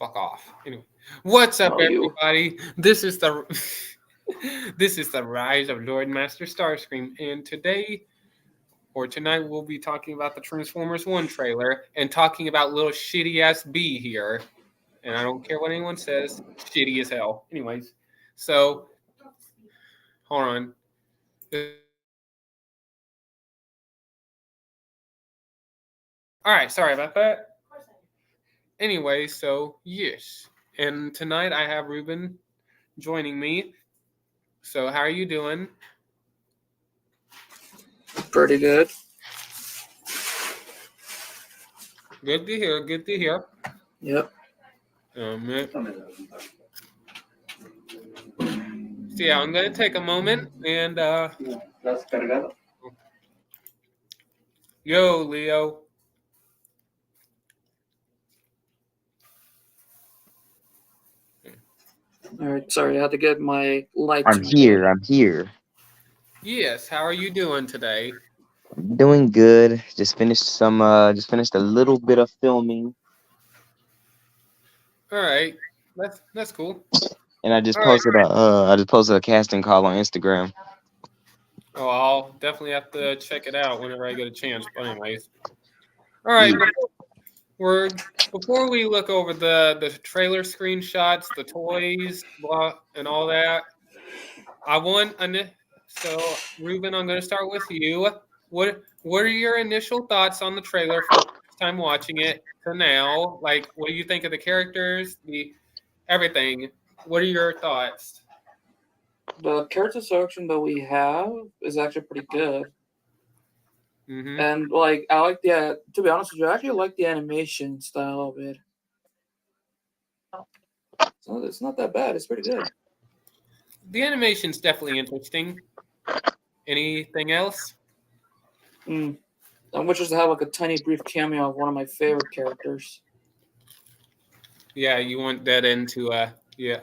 fuck off. Anyway, what's up, Oh, you. everybody? This is the this is the Rise of Lord Master Starscream, and tonight, we'll be talking about the Transformers One trailer and talking about little shitty ass B here. And I don't care what anyone says, shitty as hell. Anyways, so hold on. All right, sorry about that. Anyway, so yes, and tonight I have Ruben joining me. So how are you doing? Pretty good. Good to hear. Good to hear. Yep. So yeah, I'm gonna take a moment and yo, Leo. All right. Sorry, I had to get my lights. I'm here. I'm here. Yes, how are you doing today? Doing good. Just finished some. Just finished a little bit of filming, All right, that's cool. and I just All right. posted a. I just posted a casting call on Instagram. Oh, I'll definitely have to check it out whenever I get a chance. But anyways, all right. Before we look over the trailer screenshots, the toys, blah, and all that, so Ruben, I'm going to start with you. What are your initial thoughts on the trailer for the first time watching it to now? Like, what do you think of the characters, the everything? What are your thoughts? The character selection that we have is actually pretty good, Mm-hmm. and like I like the. To be honest with you, I actually like the animation style of it. It's not that bad. It's pretty good. The animation's definitely interesting. Anything else? And which is to have like a tiny brief cameo of one of my favorite characters. Yeah, you want Dead End to yeah,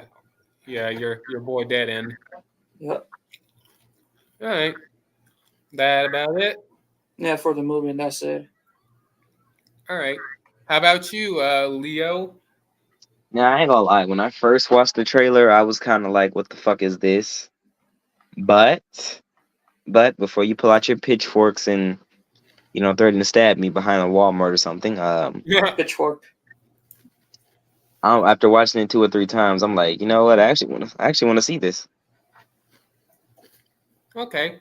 your boy Dead End. Yep. All right, that about it. Yeah, for the movie, and that's it. All right, how about you, Leo? Now I ain't gonna lie. When I first watched the trailer, I was kind of like, "What the fuck is this?" But, before you pull out your pitchforks and threaten to stab me behind a Walmart or something, Pitchfork. after watching it 2 or 3 times, I'm like, you know what? I actually want to see this. Okay.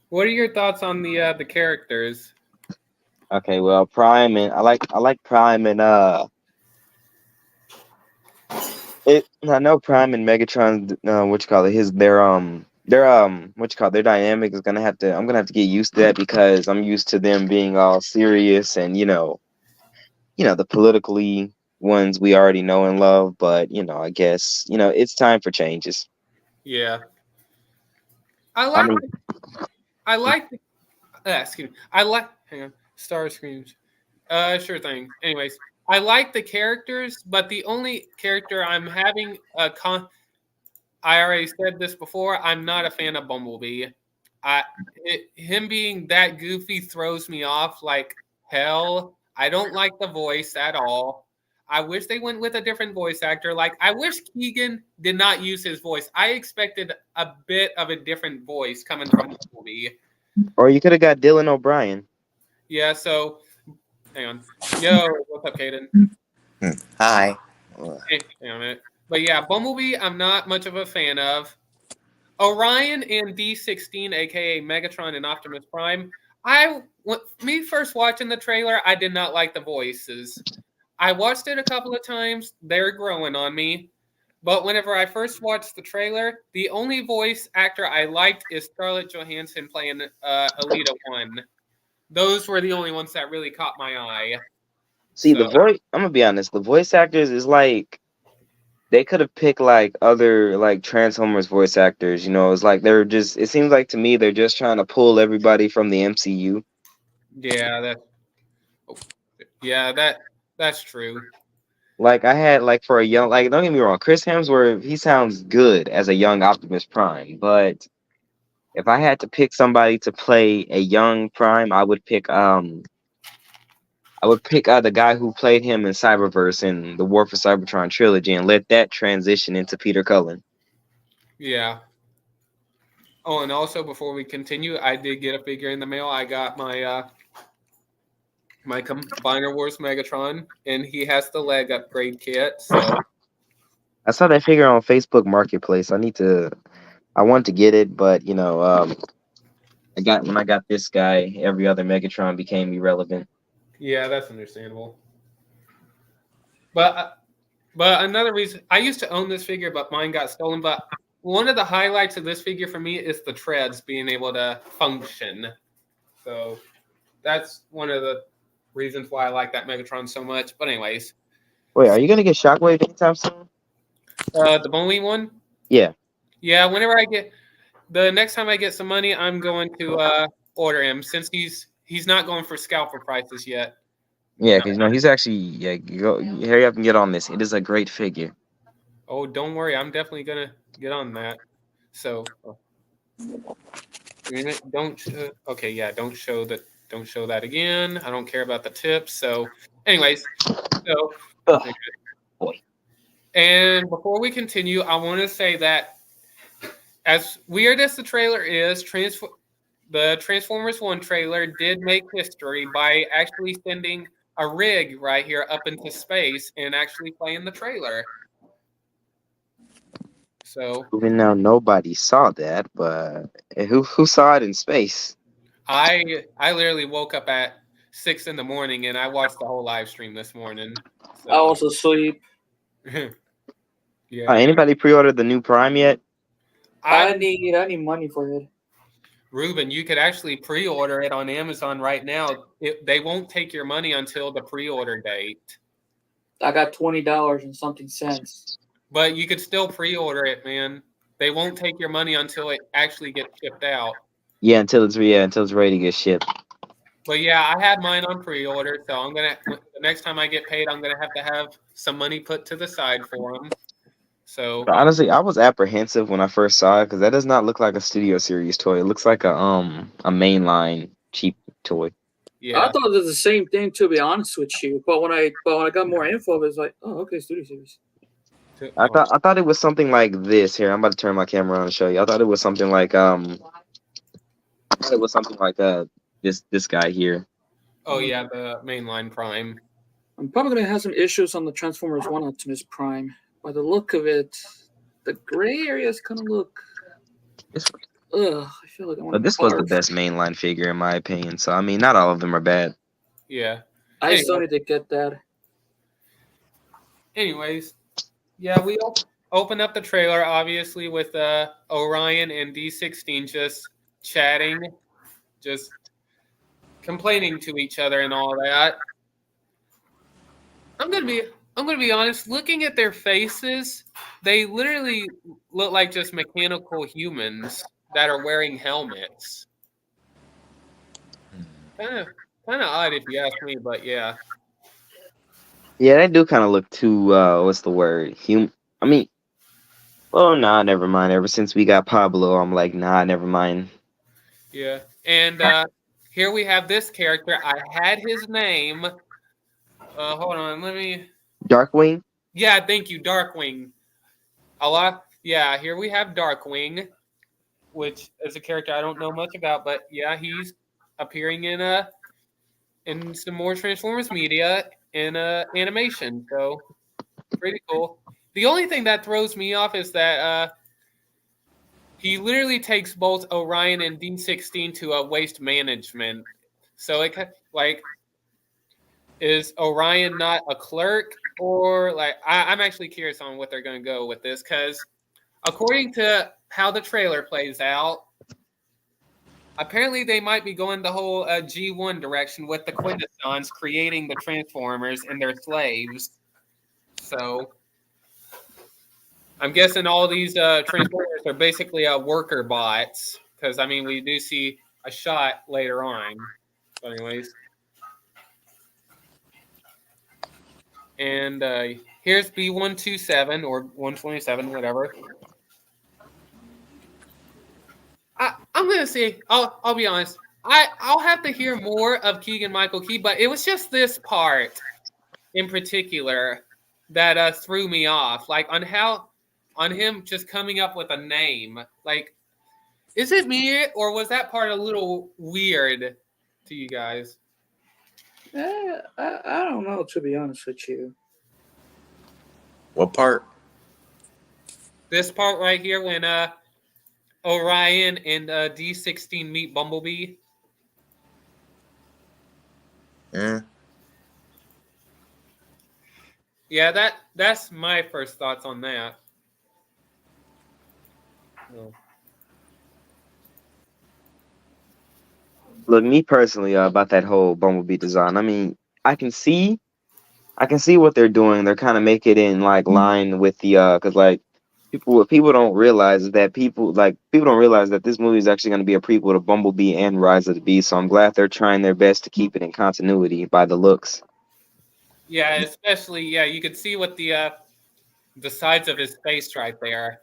What are your thoughts on the characters? Okay, well, Prime and I like Prime and I know Prime and Megatron, what you call it, their dynamic is I'm gonna have to get used to that because I'm used to them being all serious and the politically ones we already know and love, but I guess it's time for changes. Yeah, I mean, I like. Excuse me. Hang on. Star Screams. Sure thing. Anyways, I like the characters, but the only character I'm having I already said this before. I'm not a fan of Bumblebee. Him being that goofy throws me off like hell. I don't like the voice at all. I wish they went with a different voice actor. Like, I wish Keegan did not use his voice. I expected a bit of a different voice coming from Bumblebee. or you could have got Dylan O'Brien. Yeah, so hang on. Yo, what's up, Caden? Hi. Hey, hang on a minute. But yeah, Bumblebee, I'm not much of a fan of. Orion and D16, aka Megatron and Optimus Prime. Me first watching the trailer, I did not like the voices. I watched it a couple of times. They're growing on me. But whenever I first watched the trailer, the only voice actor I liked is Scarlett Johansson playing Alita 1. Those were the only ones that really caught my eye. See, the voice, I'm gonna be honest, the voice actors is like they could have picked like other like Transformers voice actors, it's like it seems like to me they're just trying to pull everybody from the MCU. That's true. Like I had like for a young, like, don't get me wrong, Chris Hemsworth, he sounds good as a young Optimus Prime, but if I had to pick somebody to play a young Prime, I would pick I would pick the guy who played him in Cyberverse and the War for Cybertron trilogy and let that transition into Peter Cullen. Yeah. Oh, and also before we continue, I did get a figure in the mail. I got my Combiner Wars Megatron, and he has the leg upgrade kit. So I saw that figure on Facebook Marketplace. I want to get it, but when I got this guy, every other Megatron became irrelevant. yeah, that's understandable. But another reason I used to own this figure, but mine got stolen. But one of the highlights of this figure for me is the treads being able to function. So that's one of the reasons why I like that Megatron so much. But anyways, Wait, are you gonna get Shockwave anytime soon? the Boeing one. Yeah. Yeah, whenever I get the next time I get some money, I'm going to order him since he's not going for scalper prices yet. Yeah, because he's actually hurry up and get on this. It is a great figure. Oh, don't worry, I'm definitely gonna get on that. So, okay, yeah, don't show that again. I don't care about the tips. So, anyways, so. Ugh, boy. And before we continue, I want to say that as weird as the trailer is, the Transformers 1 trailer did make history by actually sending a rig right here up into space and actually playing the trailer. So even now nobody saw that, but who saw it in space? I literally woke up at 6 a.m. and I watched the whole live stream this morning. So. I was asleep. Yeah. Anybody pre-ordered the new Prime yet? I need money for it. Ruben, you could actually pre-order it on Amazon right now. They won't take your money until the pre-order date. I got $20 and something cents. But you could still pre-order it, man. They won't take your money until it actually gets shipped out. Yeah, until it's ready to get shipped. But yeah, I had mine on pre-order, so the next time I get paid, I'm gonna have to have some money put to the side for them. So But honestly, I was apprehensive when I first saw it because that does not look like a Studio Series toy. It looks like a mainline cheap toy. yeah, I thought it was the same thing, to be honest with you. But when I got more info, it was like, oh, okay, Studio Series. I thought it was something like this. Here, I'm about to turn my camera on and show you. I thought it was something like this guy here. Oh yeah, the mainline Prime. I'm probably gonna have some issues on the Transformers 1 Optimus Prime. By the look of it, the gray areas kind of look. I feel like I want. But this was the best mainline figure in my opinion. So I mean, not all of them are bad. Yeah. I still need to get that. Anyways, yeah, we open up the trailer obviously with Orion and D16 just chatting, just complaining to each other and all that. I'm gonna be honest. Looking at their faces, they literally look like just mechanical humans that are wearing helmets. Kind of odd if you ask me, but yeah. Yeah, they do kind of look too. What's the word? I mean, oh nah, never mind. Ever since we got Pablo, I'm like, nah, never mind. Yeah, and here we have this character. I had his name. Hold on, let me. Darkwing. Yeah, thank you, Darkwing. Yeah, here we have Darkwing, which is a character I don't know much about, but yeah, he's appearing in some more Transformers media in animation. So pretty cool. The only thing that throws me off is that he literally takes both Orion and D16 to a waste management. So is Orion not a clerk, or I'm actually curious on what they're going to go with this, because according to how the trailer plays out, apparently they might be going the whole G1 direction with the Quintessons creating the Transformers and their slaves. So I'm guessing all these Transformers are basically worker bots, because I mean we do see a shot later on. But anyways. And here's B127 or 127, whatever. I'm gonna say, I'll be honest. I'll have to hear more of Keegan Michael Key, but it was just this part in particular that threw me off. Like on him just coming up with a name. Like, is it me or was that part a little weird to you guys? I don't know, to be honest with you. What part? This part right here when Orion and D16 meet Bumblebee. Eh. Yeah, that's my first thoughts on that. Oh. Look, me personally, about that whole Bumblebee design. I mean, I can see what they're doing. They're kind of make it in like line with the because like people don't realize that people don't realize that this movie is actually going to be a prequel to Bumblebee and Rise of the Beast. So I'm glad they're trying their best to keep it in continuity by the looks. Yeah, especially you could see what the sides of his face right there.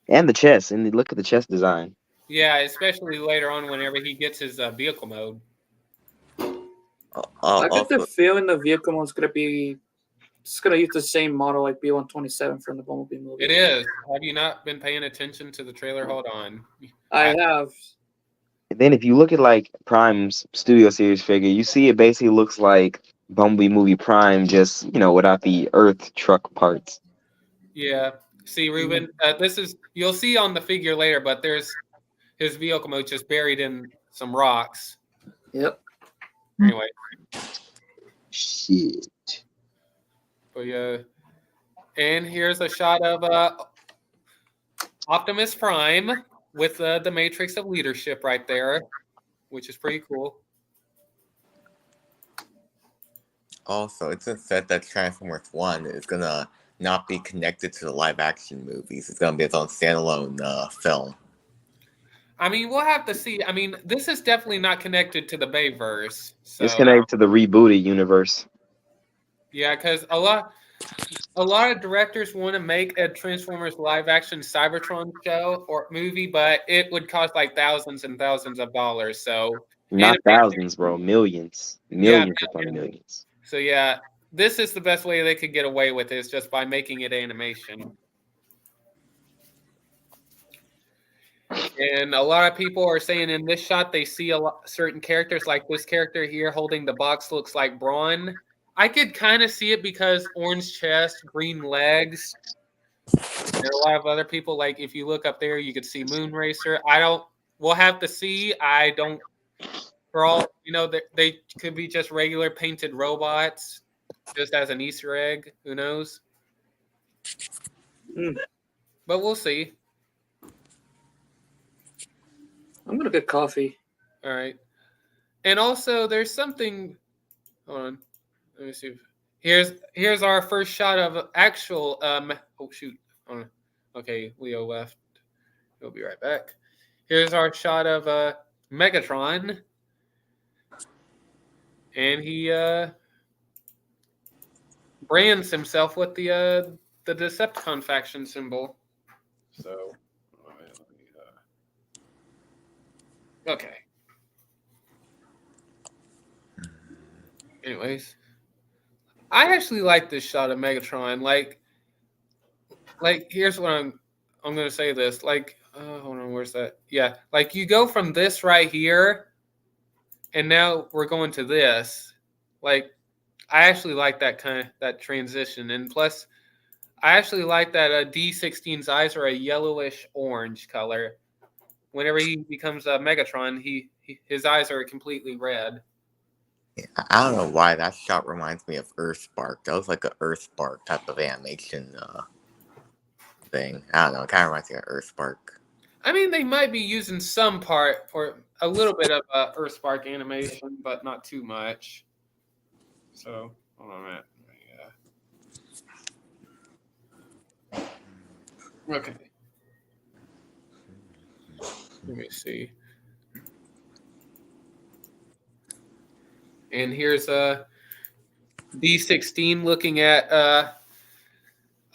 And the chest, and look at the chest design. Yeah, especially later on whenever he gets his vehicle mode. I get the feeling the vehicle mode's gonna be it's gonna use the same model like B-127 from the Bumblebee movie. It is. Have you not been paying attention to the trailer? Hold on. I have. And then if you look at like Prime's Studio Series figure, you see it basically looks like Bumblebee movie Prime, just without the Earth truck parts. Yeah. See, Ruben, you'll see on the figure later, but there's his vehicle mode just buried in some rocks. Yep. Anyway. Shit. But yeah. And here's a shot of Optimus Prime with the Matrix of Leadership right there, which is pretty cool. Also, it's been said that Transformers 1 is gonna not be connected to the live action movies. It's gonna be its own standalone film. I mean, we'll have to see. I mean, this is definitely not connected to the Bayverse. So, It's connected to the rebooted universe. yeah, because a lot of directors want to make a Transformers live action Cybertron show or movie, but it would cost like thousands and thousands of dollars. So Not thousands, bro. Millions. Millions upon millions. So yeah, this is the best way they could get away with it, is just by making it animation. And a lot of people are saying in this shot they see certain characters, like this character here holding the box looks like Brawn. I could kind of see it because orange chest, green legs. There are a lot of other people, like if you look up there, you could see Moonracer. We'll have to see. I don't, for all, they could be just regular painted robots, just as an Easter egg. Who knows? But we'll see. I'm gonna get coffee. All right. And also, there's something. Hold on. Let me see. Here's our first shot of actual. Oh shoot. Hold on. Okay, Leo left. He'll be right back. Here's our shot of Megatron, and he brands himself with the Decepticon faction symbol. So. Okay. Anyways, I actually like this shot of Megatron. Like here's what I'm gonna say this. Like, hold on, where's that? Yeah, like you go from this right here, and now we're going to this. Like, I actually like that transition, and plus, I actually like that D16's eyes are a yellowish orange color. Whenever he becomes a Megatron, his eyes are completely red. I don't know why that shot reminds me of Earthspark. That was like an Earthspark type of animation thing. I don't know. It kind of reminds me of Earthspark. I mean, they might be using some part for a little bit of Earthspark animation, but not too much. So, hold on a minute. Okay. Let me see. And here's a D16 looking at a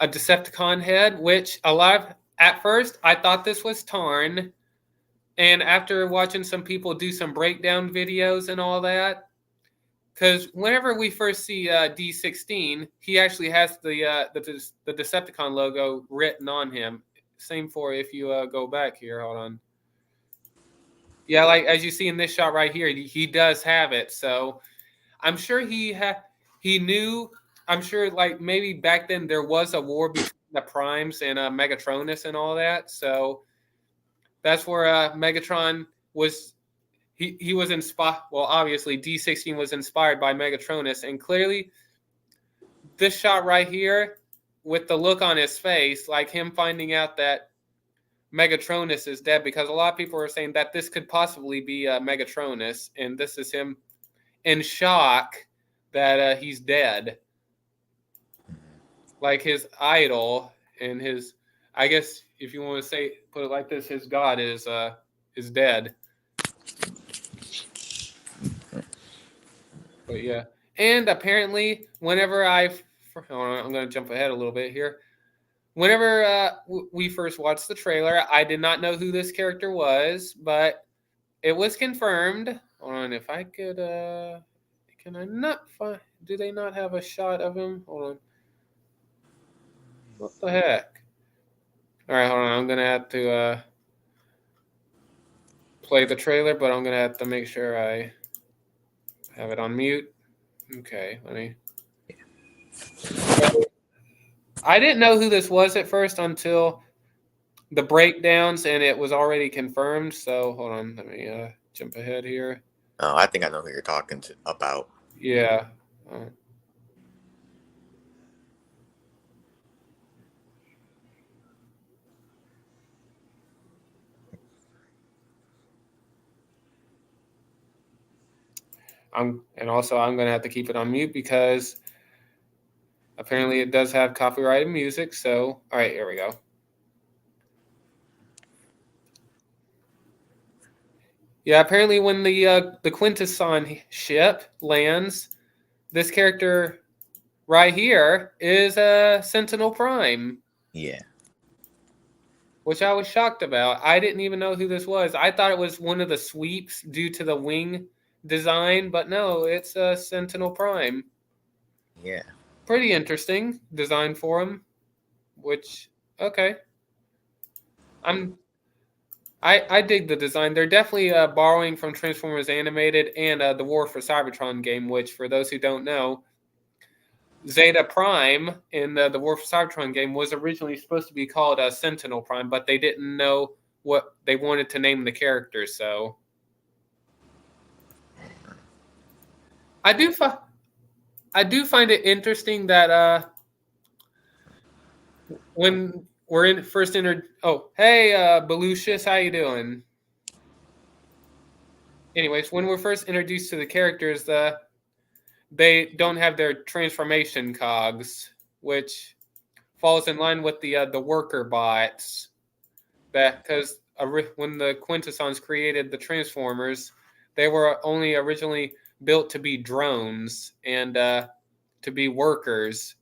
Decepticon head, which at first I thought this was Tarn, And after watching some people do some breakdown videos and all that, because whenever we first see D16, he actually has the Decepticon logo written on him. Same for if you go back here. Hold on. Yeah, like as you see in this shot right here, he does have it. So I'm sure he knew. I'm sure like maybe back then there was a war between the Primes and Megatronus and all that. So that's where Megatron was. He was inspired. Well, obviously D16 was inspired by Megatronus, and clearly this shot right here with the look on his face, like him finding out that Megatronus is dead, because a lot of people are saying that this could possibly be Megatronus, and this is him in shock that he's dead. Like his idol and his, I guess if you want to say, put it like this, his god is dead. But yeah, and apparently whenever I'm going to jump ahead a little bit here. Whenever we first watched the trailer, I did not know who this character was, but it was confirmed. Hold on, if I could, can I not find? Do they not have a shot of him? Hold on. What the heck? All right, hold on. I'm gonna have to play the trailer, but I'm gonna have to make sure I have it on mute. Okay, let me. I didn't know who this was at first until the breakdowns, and it was already confirmed. So hold on, let me jump ahead here. Oh, I think I know who you're talking about. Yeah. I'm gonna have to keep it on mute because apparently it does have copyrighted music. So all right, here we go. Yeah, apparently when the Quintesson ship lands, this character right here is a Sentinel Prime. Yeah. Which I was shocked about. I didn't even know who this was. I thought it was one of the sweeps due to the wing design, but no, it's a Sentinel Prime. Yeah. Pretty interesting design for him. Which, okay. I dig the design. They're definitely borrowing from Transformers Animated and the War for Cybertron game, which, for those who don't know, Zeta Prime in the War for Cybertron game was originally supposed to be called Sentinel Prime, but they didn't know what they wanted to name the character, so I do find it interesting that when we're in first hey Belucius, how you doing? Anyways, when we're first introduced to the characters, they don't have their transformation cogs, which falls in line with the worker bots. That because when the Quintessons created the Transformers, they were only originally built to be drones and to be workers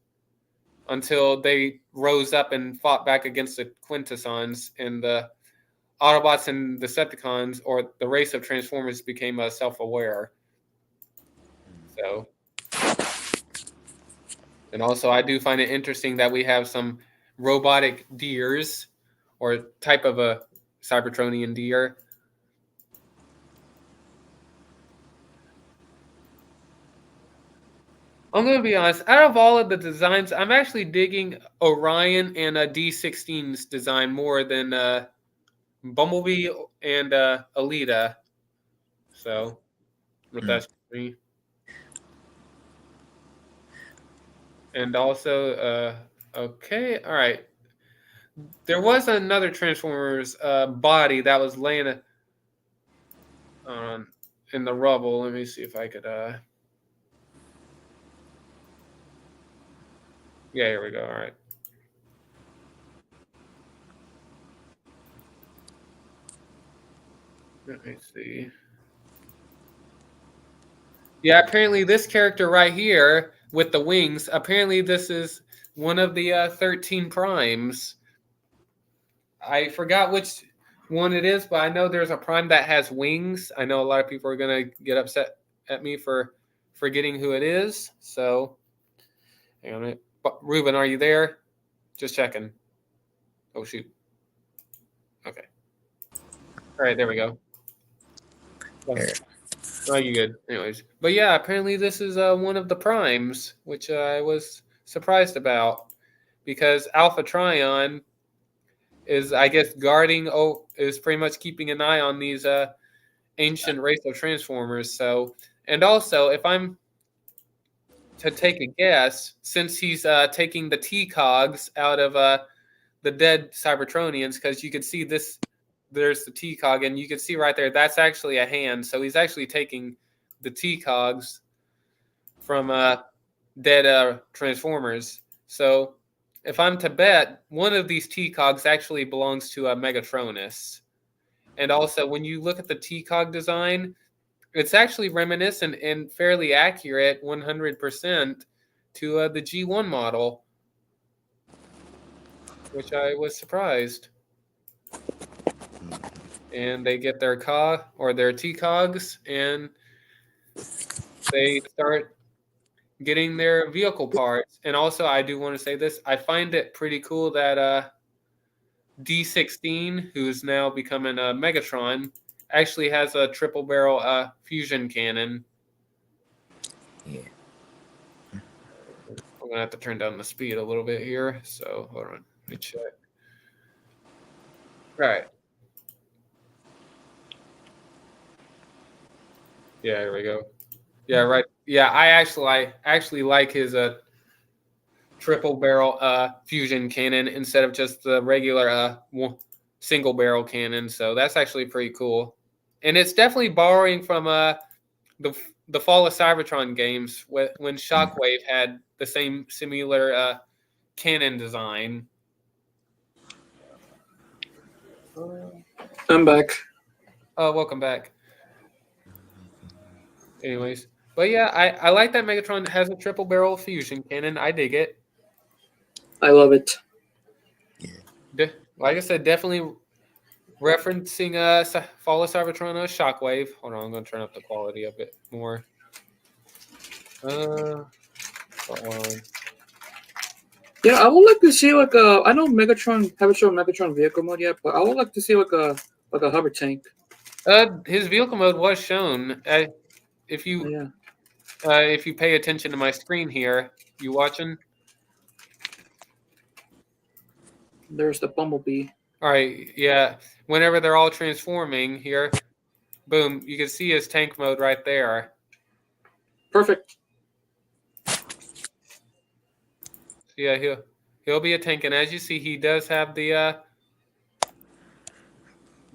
until they rose up and fought back against the Quintessons, and the Autobots and Decepticons, or the race of Transformers, became self-aware. So, and also I do find it interesting that we have some robotic deers, or type of a Cybertronian deer. I'm going to be honest, out of all of the designs, I'm actually digging Orion and D16's design more than Bumblebee and Alita. So, that's me. And also, okay, all right. There was another Transformers body that was laying in the rubble. Let me see if I could. Yeah, here we go. All right. Let me see. Yeah, apparently this character right here with the wings, apparently this is one of the 13 primes. I forgot which one it is, but I know there's a Prime that has wings. I know a lot of people are gonna get upset at me for forgetting who it is. So, hang on a minute. Ruben, are you there? Just checking. Oh shoot. Okay. All right, there we go. Here. Oh, you good? Anyways, but yeah, apparently this is one of the primes, which I was surprised about because Alpha Trion is, I guess, guarding. Oh, is pretty much keeping an eye on these ancient race of transformers. So, and also, if I'm to take a guess, since he's taking the T cogs out of the dead Cybertronians, because you could see this. There's the T cog, and you can see right there that's actually a hand. So he's actually taking the T cogs from dead Transformers. So if I'm to bet, one of these T cogs actually belongs to a Megatronus. And also, when you look at the T cog design, it's actually reminiscent and fairly accurate, 100% to the G1 model, which I was surprised. And they get their cog or their T cogs, and they start getting their vehicle parts. And also, I do want to say this: I find it pretty cool that D16, who is now becoming a Megatron, actually has a triple barrel fusion cannon. Yeah. I'm gonna have to turn down the speed a little bit here. So hold on, let me check. All right. Yeah, here we go. Yeah, right. Yeah, I actually like his triple barrel fusion cannon instead of just the regular single barrel cannon. So that's actually pretty cool. And it's definitely borrowing from the Fall of Cybertron games when Shockwave had the same similar cannon design. I'm back. Welcome back. Anyways, but yeah, I like that Megatron has a triple barrel fusion cannon. I dig it. I love it. Like I said, definitely referencing Fall of Cybertron Shockwave. Hold on, I'm going to turn up the quality a bit more. Yeah, I would like to see like a. I know Megatron haven't shown Megatron vehicle mode yet, but I would like to see like a hover tank. His vehicle mode was shown. If you pay attention to my screen here, you watching? There's the Bumblebee. All right, yeah. Whenever they're all transforming here, boom, you can see his tank mode right there. Perfect. Yeah, he'll be a tank, and as you see, he does have the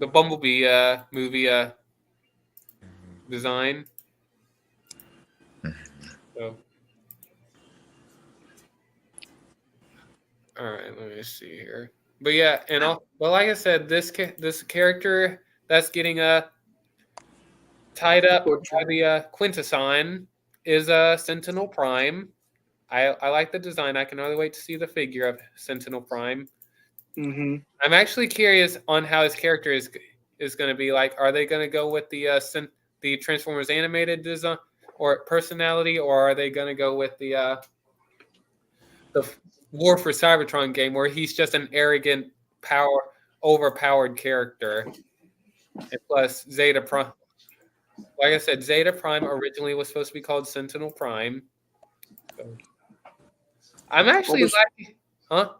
Bumblebee movie design. So, all right, let me see here. But yeah, but like I said, this character that's getting tied up by the Quintesson is Sentinel Prime. I like the design. I can hardly wait to see the figure of Sentinel Prime. Mm-hmm. I'm actually curious on how his character is going to be like. Are they going to go with the Transformers animated design or personality, or are they going to go with the War for Cybertron game where he's just an arrogant, overpowered character? And plus Zeta Prime. Like I said, Zeta Prime originally was supposed to be called Sentinel Prime. So, I'm actually liking, huh?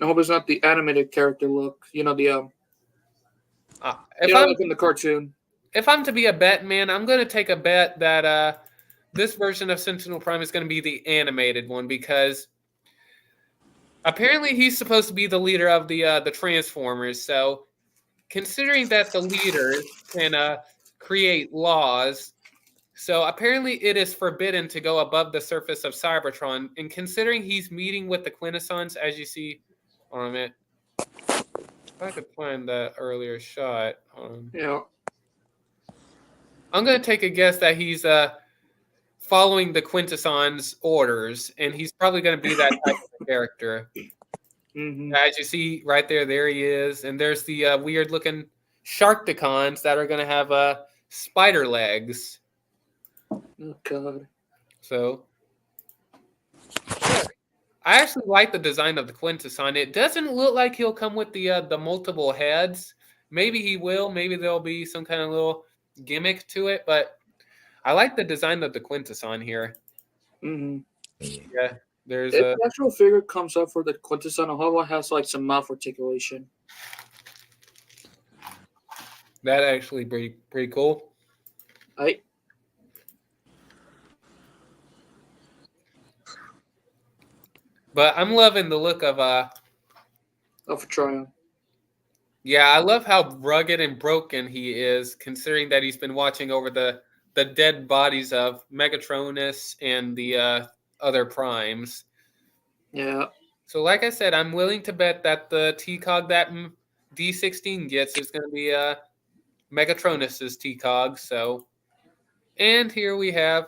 I hope it's not the animated character look. You know the if I'm like in the cartoon. If I'm to be a bet, man, I'm going to take a bet that this version of Sentinel Prime is going to be the animated one because apparently he's supposed to be the leader of the Transformers. So, considering that the leaders can create laws, so apparently it is forbidden to go above the surface of Cybertron. And considering he's meeting with the Quintessons, as you see, hold on a minute. If I could find that earlier shot. Yeah. I'm going to take a guess that he's following the Quintesson's orders, and he's probably going to be that type of character. Mm-hmm. As you see right there he is. And there's the weird-looking Sharkticons that are going to have spider legs. Oh god. So I actually like the design of the Quintesson. It doesn't look like he'll come with the multiple heads. Maybe he will. Maybe there'll be some kind of little gimmick to it. But I like the design of the Quintesson here. Mm-hmm. Yeah, there's If a the actual figure comes up for the Quintesson, how about has like some mouth articulation? that actually pretty cool. I But I'm loving the look of of Triumph. Yeah, I love how rugged and broken he is, considering that he's been watching over the dead bodies of Megatronus and the other primes. Yeah. So, like I said, I'm willing to bet that the T-Cog that D16 gets is going to be Megatronus's T-Cog. So, and here we have.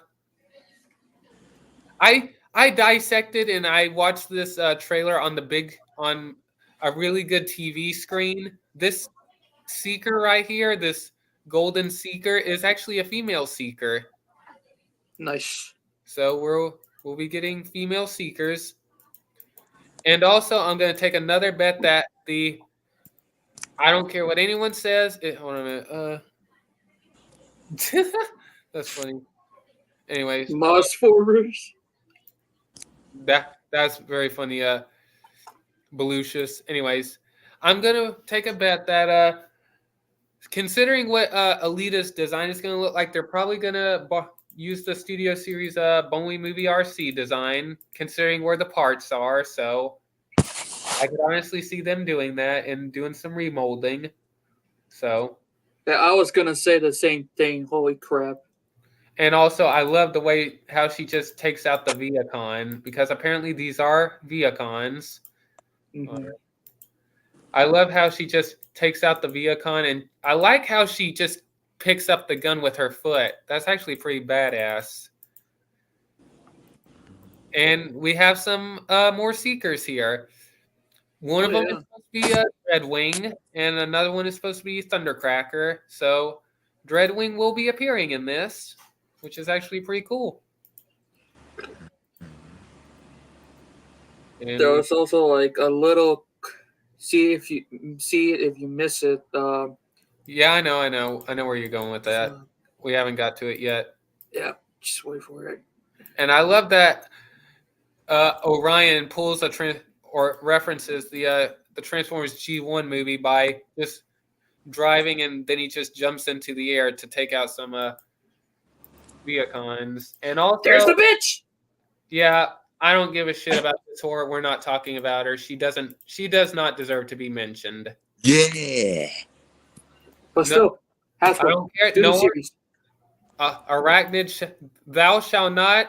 I dissected and I watched this trailer on a really good TV screen. This Seeker right here, this golden Seeker, is actually a female Seeker. Nice. So we'll be getting female Seekers. And also, I'm going to take another bet that I don't care what anyone says. Hold on a minute. That's funny. Anyways, Moss Forwarders. that's very funny. Belucius. Anyways, I'm gonna take a bet that considering what Alita's design is gonna look like, they're probably gonna use the Studio Series Boeing Movie RC design, considering where the parts are. So I could honestly see them doing that and doing some remolding. So Yeah, I was gonna say the same thing. Holy crap. and also I love the way how she just takes out the Viacon, because apparently these are Viacons. Mm-hmm. I love how she just takes out the Viacon, and I like how she just picks up the gun with her foot. That's actually pretty badass. And we have some more Seekers here. One of them is supposed to be Dreadwing, and another one is supposed to be Thundercracker. So Dreadwing will be appearing in this, which is actually pretty cool. And There was also like a little see if you miss it. yeah, I know where you're going with that. We haven't got to it yet. Yeah, just wait for it. And I love that Orion pulls or references the Transformers G1 movie by just driving, and then he just jumps into the air to take out some Viacons. And also, There's the bitch. Yeah, I don't give a shit about this horror. We're not talking about her. She does not deserve to be mentioned. Yeah. But still, I don't care. do the No, series. Arachnid, thou shalt not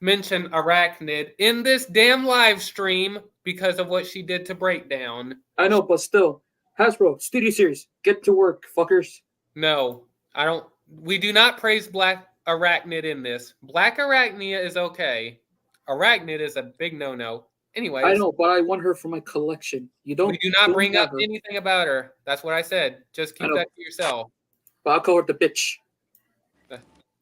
mention Arachnid in this damn live stream because of what she did to Breakdown. I know, but still, Hasbro Studio Series, get to work, fuckers. No, I don't. We do not praise Black Arachnid in this. Black Arachnia is okay. Arachnid is a big no-no. Anyways, I know, but I want her for my collection. You don't. we do not bring have up her. anything about her. That's what I said. Just keep that to yourself. But I'll call her the bitch.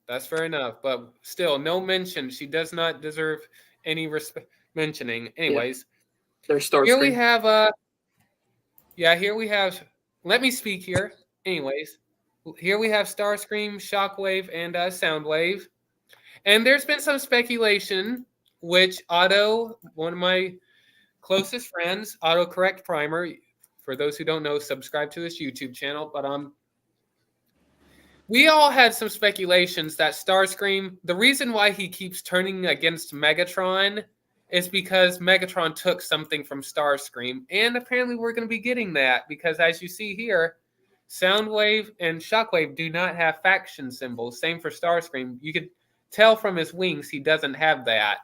That's fair enough, but still, no mention. She does not deserve any mentioning. Anyways, There's Starscream. here we have here we have. Let me speak here. Anyways, here we have Starscream, Shockwave, and Soundwave, and there's been some speculation, which Otto, one of my closest friends, Autocorrect Primer. For those who don't know, subscribe to his YouTube channel. But we all had some speculations that Starscream, the reason why he keeps turning against Megatron is because Megatron took something from Starscream. And apparently we're going to be getting that because, as you see here, Soundwave and Shockwave do not have faction symbols. Same for Starscream. You could tell from his wings he doesn't have that.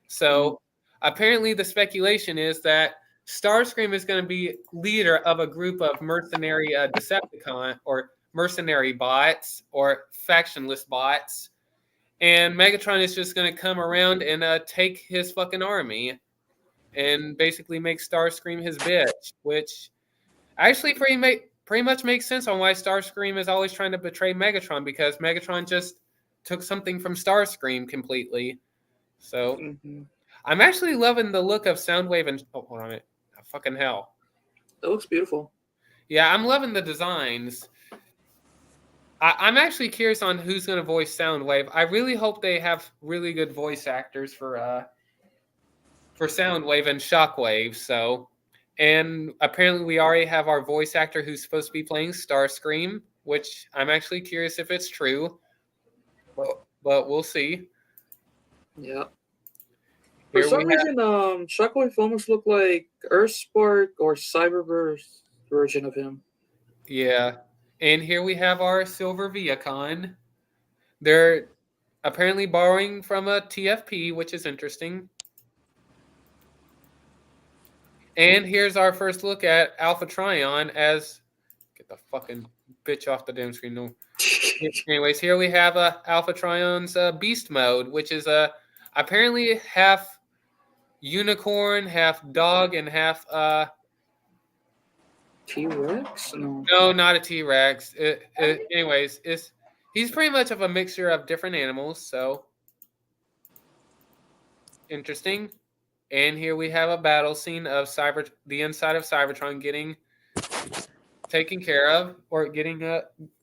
So apparently the speculation is that Starscream is going to be leader of a group of mercenary Decepticon or mercenary bots or factionless bots, and Megatron is just going to come around and take his fucking army and basically make Starscream his bitch, which actually pretty much makes sense on why Starscream is always trying to betray Megatron, because Megatron just took something from Starscream completely. So Mhm. I'm actually loving the look of Soundwave and hold on it. Fucking hell. It looks beautiful. Yeah, I'm loving the designs. I'm actually curious on who's going to voice Soundwave. I really hope they have really good voice actors for Soundwave and Shockwave. So, and apparently we already have our voice actor who's supposed to be playing Starscream, which I'm actually curious if it's true. But we'll see. Yeah. For Here some we have, reason, Shockwave almost looked like Earthspark or Cyberverse version of him. yeah, and here we have our Silver Viacon. They're apparently borrowing from a TFP, which is interesting. And here's our first look at Alpha Trion as get the fucking bitch off the damn screen. No. Anyways, here we have Alpha Trion's Beast Mode, which is apparently half unicorn, half dog, and half T-Rex? No. no, not a T-Rex. Anyways, he's pretty much of a mixture of different animals. So interesting. And here we have a battle scene of the inside of Cybertron getting taken care of, or getting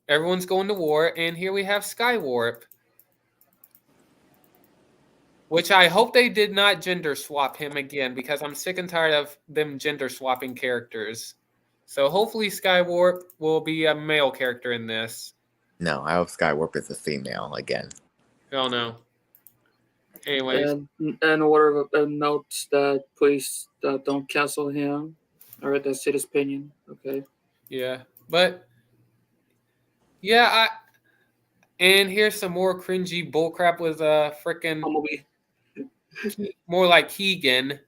everyone's going to war. And here we have Skywarp, which I hope they did not gender swap him again, because I'm sick and tired of them gender swapping characters. So hopefully Skywarp will be a male character in this. No, I hope Skywarp is a female again. Oh no. Anyways, And order of notes that please don't cancel him. All right, that's his opinion. Okay. yeah, but yeah, and here's some more cringy bullcrap with freaking Bumblebee. more like Keegan.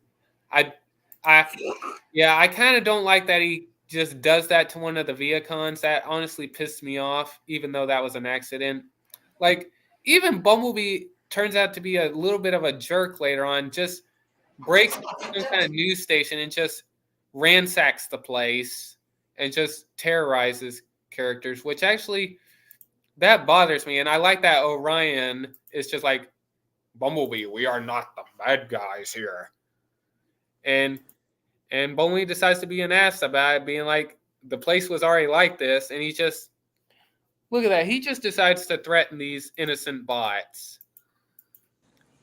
I kind of don't like that he just does that to one of the Viacons. That honestly pissed me off, even though that was an accident. Like, even Bumblebee turns out to be a little bit of a jerk later on, just breaks some kind of news station and just ransacks the place and just terrorizes characters, which actually, that bothers me. And I like that Orion is just like, Bumblebee, we are not the bad guys here. And Bumblebee decides to be an ass about it, being like, the place was already like this, and he just look at that. He just decides to threaten these innocent bots.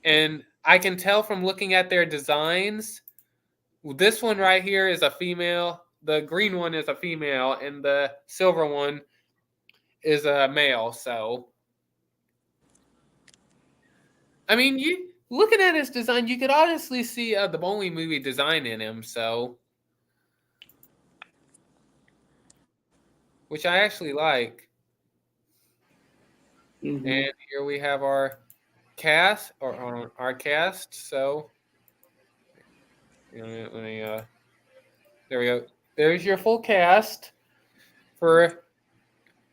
And I can tell from looking at their designs, this one right here is a female, the green one is a female, and the silver one is a male. So I mean, you looking at his design, you could honestly see the Bowling movie design in him. So, which I actually like. Mhm. And here we have our cast, or our cast. So, let me, there we go. There's your full cast for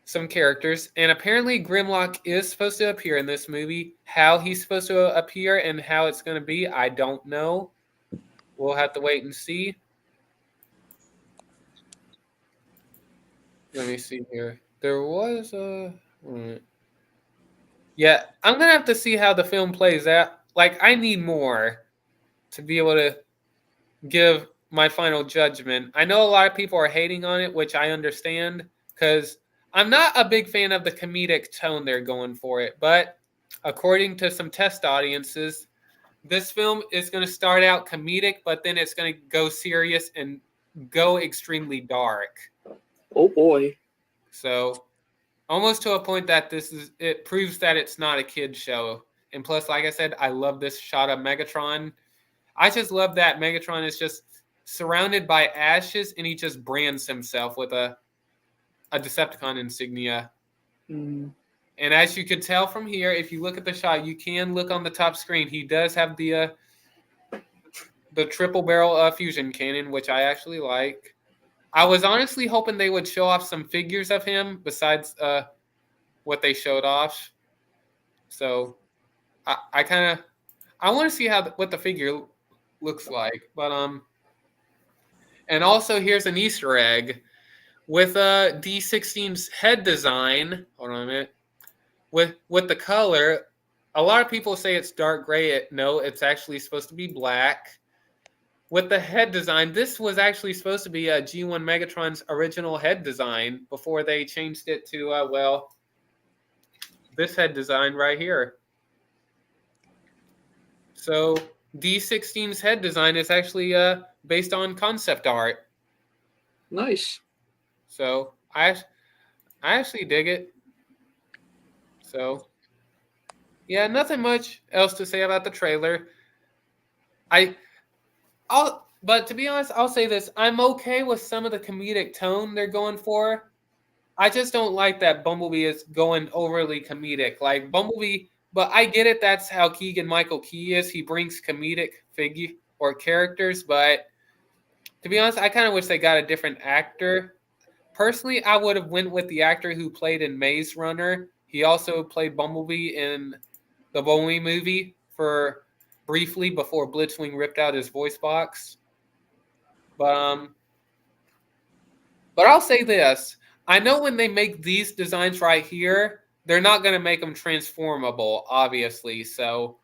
some characters. And apparently Grimlock is supposed to appear in this movie. How he's supposed to appear and how it's going to be, I don't know. We'll have to wait and see. Let me see here. There was a... Yeah, I'm going to have to see how the film plays out. Like, I need more to be able to give my final judgment. I know a lot of people are hating on it, which I understand, because I'm not a big fan of the comedic tone they're going for it. But according to some test audiences, this film is going to start out comedic, but then it's going to go serious and go extremely dark. Oh boy. So almost to a point that it proves that it's not a kid's show. And plus, like I said, I love this shot of Megatron. I just love that Megatron is just surrounded by ashes and he just brands himself with a Decepticon insignia. Mm. And as you could tell from here, if you look at the shot, you can look on the top screen. He does have the triple barrel fusion cannon, which I actually like. I was honestly hoping they would show off some figures of him besides what they showed off. So I want to see what the figure looks like. But and also here's an Easter egg. with D16's head design. Hold on a minute. With the color, a lot of people say it's dark gray. No, it's actually supposed to be black. With the head design, this was actually supposed to be a G1 Megatron's original head design before they changed it to, this head design right here. So D16's head design is actually based on concept art. Nice. So I actually dig it. So yeah, nothing much else to say about the trailer. But to be honest, I'll say this. I'm okay with some of the comedic tone they're going for. I just don't like that Bumblebee is going overly comedic. Like Bumblebee, but I get it. That's how Keegan-Michael Key is. He brings comedic figure or characters. But to be honest, I kind of wish they got a different actor. Personally, I would have went with the actor who played in Maze Runner. He also played Bumblebee in the Bumblebee movie for briefly before Blitzwing ripped out his voice box. But I'll say this. I know when they make these designs right here, they're not going to make them transformable, obviously. So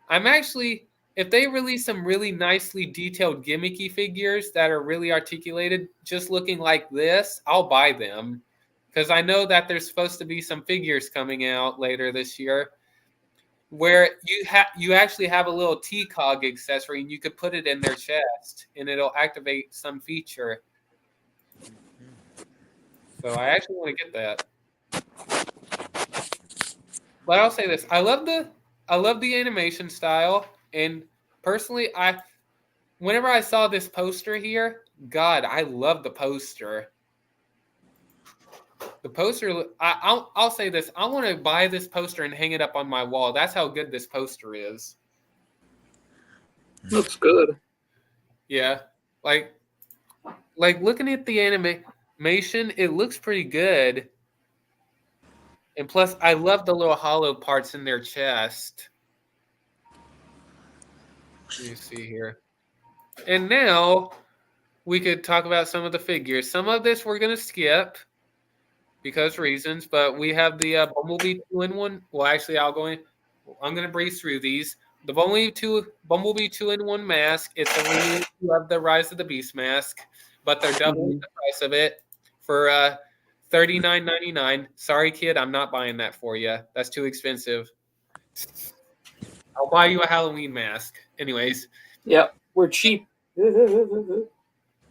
I'm actually, if they release some really nicely detailed gimmicky figures that are really articulated, just looking like this, I'll buy them. Because I know that there's supposed to be some figures coming out later this year where you actually have a little T-Cog accessory and you could put it in their chest and it'll activate some feature. So I actually want to get that. But I'll say this: I love the animation style, and personally, whenever I saw this poster here, God, I love the poster. The poster, I'll say this: I want to buy this poster and hang it up on my wall. That's how good this poster is. Looks good. Yeah, like looking at the animation, it looks pretty good. And plus, I love the little hollow parts in their chest. Let me see here. And now we could talk about some of the figures. Some of this we're going to skip because reasons, but we have the Bumblebee 2-in-1. Well, actually, I'm going to breeze through these. The Bumblebee 2-in-1 mask. It's a reissue of the Rise of the Beast mask, but they're doubling the price of it for $39.99. Sorry, kid, I'm not buying that for you. That's too expensive. I'll buy you a Halloween mask. Anyways. Yep, we're cheap.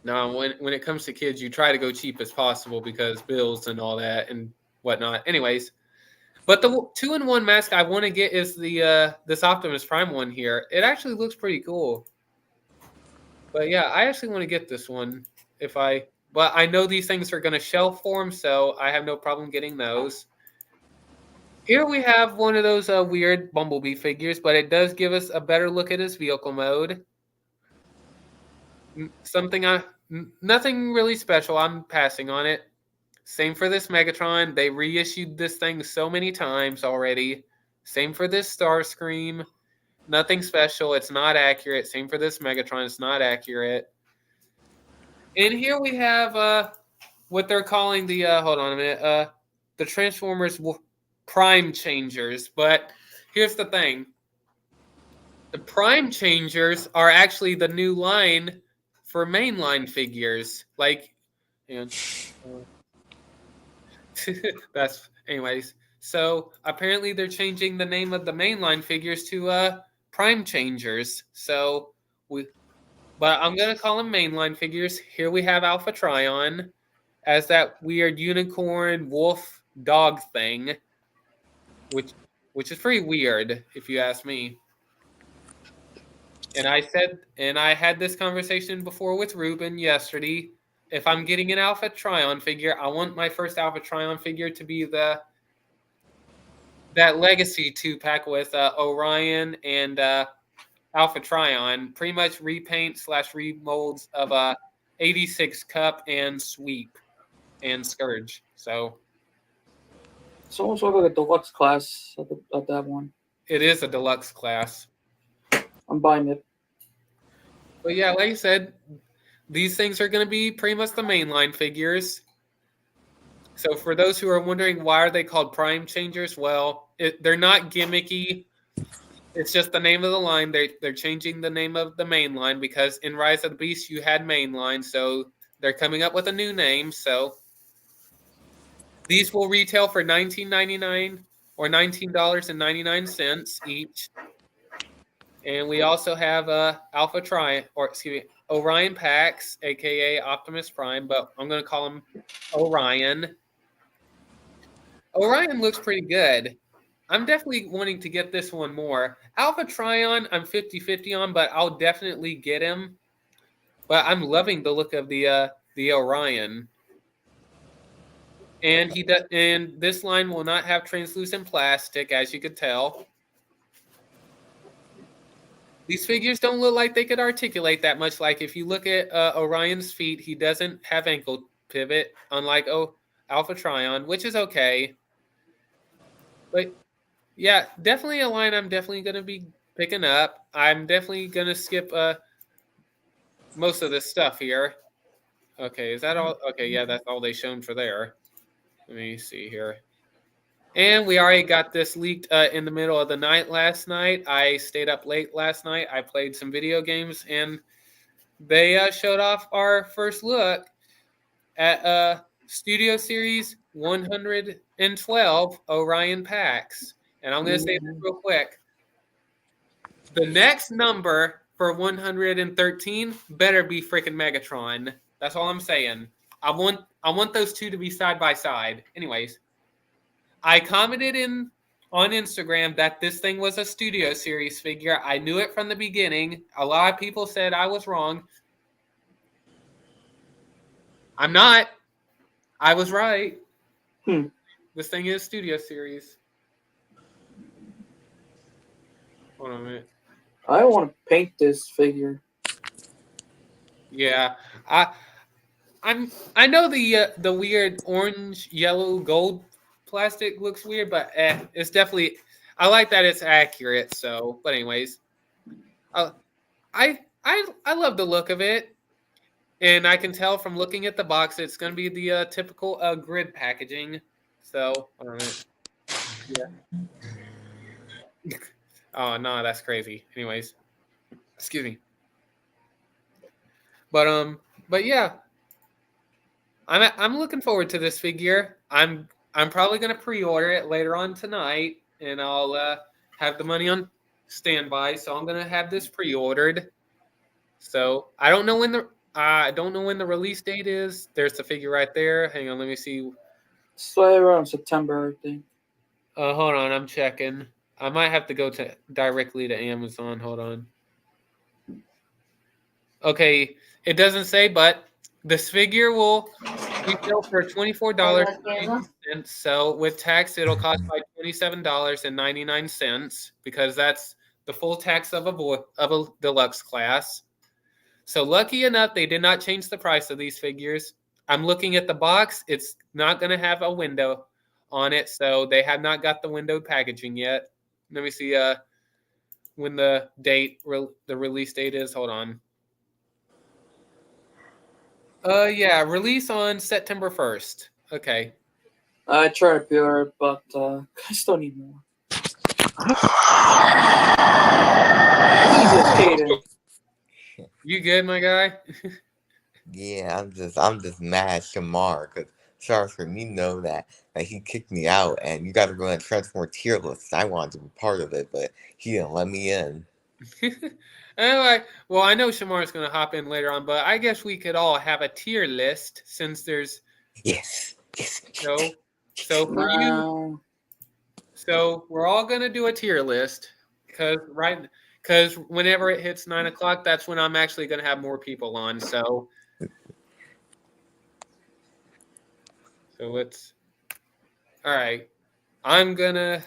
No, when it comes to kids, you try to go cheap as possible because bills and all that and whatnot. Anyways, but the 2-in-1 mask I want to get is the this Optimus Prime one here. It actually looks pretty cool. But yeah, I actually want to get this one but I know these things are going to shelf form, so I have no problem getting those. Here we have one of those weird Bumblebee figures, but it does give us a better look at his vehicle mode. Nothing really special. I'm passing on it. Same for this Megatron. They reissued this thing so many times already. Same for this Starscream. Nothing special. It's not accurate. Same for this Megatron. It's not accurate. And here we have what they're calling the hold on a minute, the Transformers Prime Changers. But here's the thing: the Prime Changers are actually the new line for mainline figures. Like, that's anyways. So apparently they're changing the name of the mainline figures to Prime Changers. So but I'm going to call them mainline figures. Here we have Alpha Trion as that weird unicorn wolf dog thing, which is pretty weird if you ask me. And I had this conversation before with Ruben yesterday. If I'm getting an Alpha Trion figure, I want my first Alpha Trion figure to be that Legacy 2-pack with Orion and Alpha Trion, pretty much repaint/remolds of 86 Cup and Sweep and Scourge. So it's almost like a deluxe class of that one. It is a deluxe class. I'm buying it. But yeah, like I said, these things are going to be pretty much the mainline figures. So for those who are wondering why are they called Prime Changers, well, they're not gimmicky. It's just the name of the line. They're changing the name of the main line because in Rise of the Beast you had main line, so they're coming up with a new name. So these will retail for $19.99 or $19.99 each. And we also have Orion Pax, aka Optimus Prime, but I'm going to call him Orion. Orion looks pretty good. I'm definitely wanting to get this one more. Alpha Trion, I'm 50-50 on, but I'll definitely get him. But I'm loving the look of the Orion. And this line will not have translucent plastic, as you could tell. These figures don't look like they could articulate that much. Like if you look at Orion's feet, he doesn't have ankle pivot, unlike Alpha Trion, which is okay. But yeah, definitely a line I'm definitely going to be picking up. I'm definitely going to skip most of this stuff here. Okay, is that all? Okay, yeah, that's all they shown for there. Let me see here. And we already got this leaked in the middle of the night last night. I stayed up late last night. I played some video games, and they showed off our first look at Studio Series 112 Orion Pax. And I'm going to say this real quick. The next number for 113 better be freaking Megatron. That's all I'm saying. I want those two to be side by side. Anyways. I commented on Instagram that this thing was a Studio Series figure. I knew it from the beginning. A lot of people said I was wrong. I'm not. I was right. This thing is Studio Series. Hold on a minute. I want to paint this figure. Yeah, I know the weird orange, yellow, gold plastic looks weird, but it's definitely. I like that it's accurate. So, but anyways, I love the look of it, and I can tell from looking at the box it's going to be the typical grid packaging. So, yeah. Oh no, that's crazy. Anyways, excuse me. But yeah, I'm looking forward to this figure. I'm probably going to pre-order it later on tonight, and I'll have the money on standby. So I'm going to have this pre-ordered. So I don't know when the release date is. There's the figure right there. Hang on, let me see. So around September, I think. Hold on, I'm checking. I might have to go directly to Amazon. Hold on. Okay, it doesn't say, but this figure will retail for $24.50. So with tax, it'll cost like $27.99 because that's the full tax of a deluxe class. So lucky enough, they did not change the price of these figures. I'm looking at the box. It's not going to have a window on it, so they have not got the windowed packaging yet. Let me see when the release date is. Hold on. Yeah, release on September 1st. Okay. I tried to pre-order it, but I still need more. Jesus, Kaden. You good, my guy? Yeah, I'm just mad at Shamar because Shar's for me know that he kicked me out and you got to go on a Transformer tier list. I wanted to be part of it, but he didn't let me in. Anyway, well, I know Shamar's going to hop in later on, but I guess we could all have a tier list since there's Yes. so for you. So we're all going to do a tier list because whenever it hits 9 o'clock, that's when I'm actually going to have more people on. So let's. All right, I'm gonna.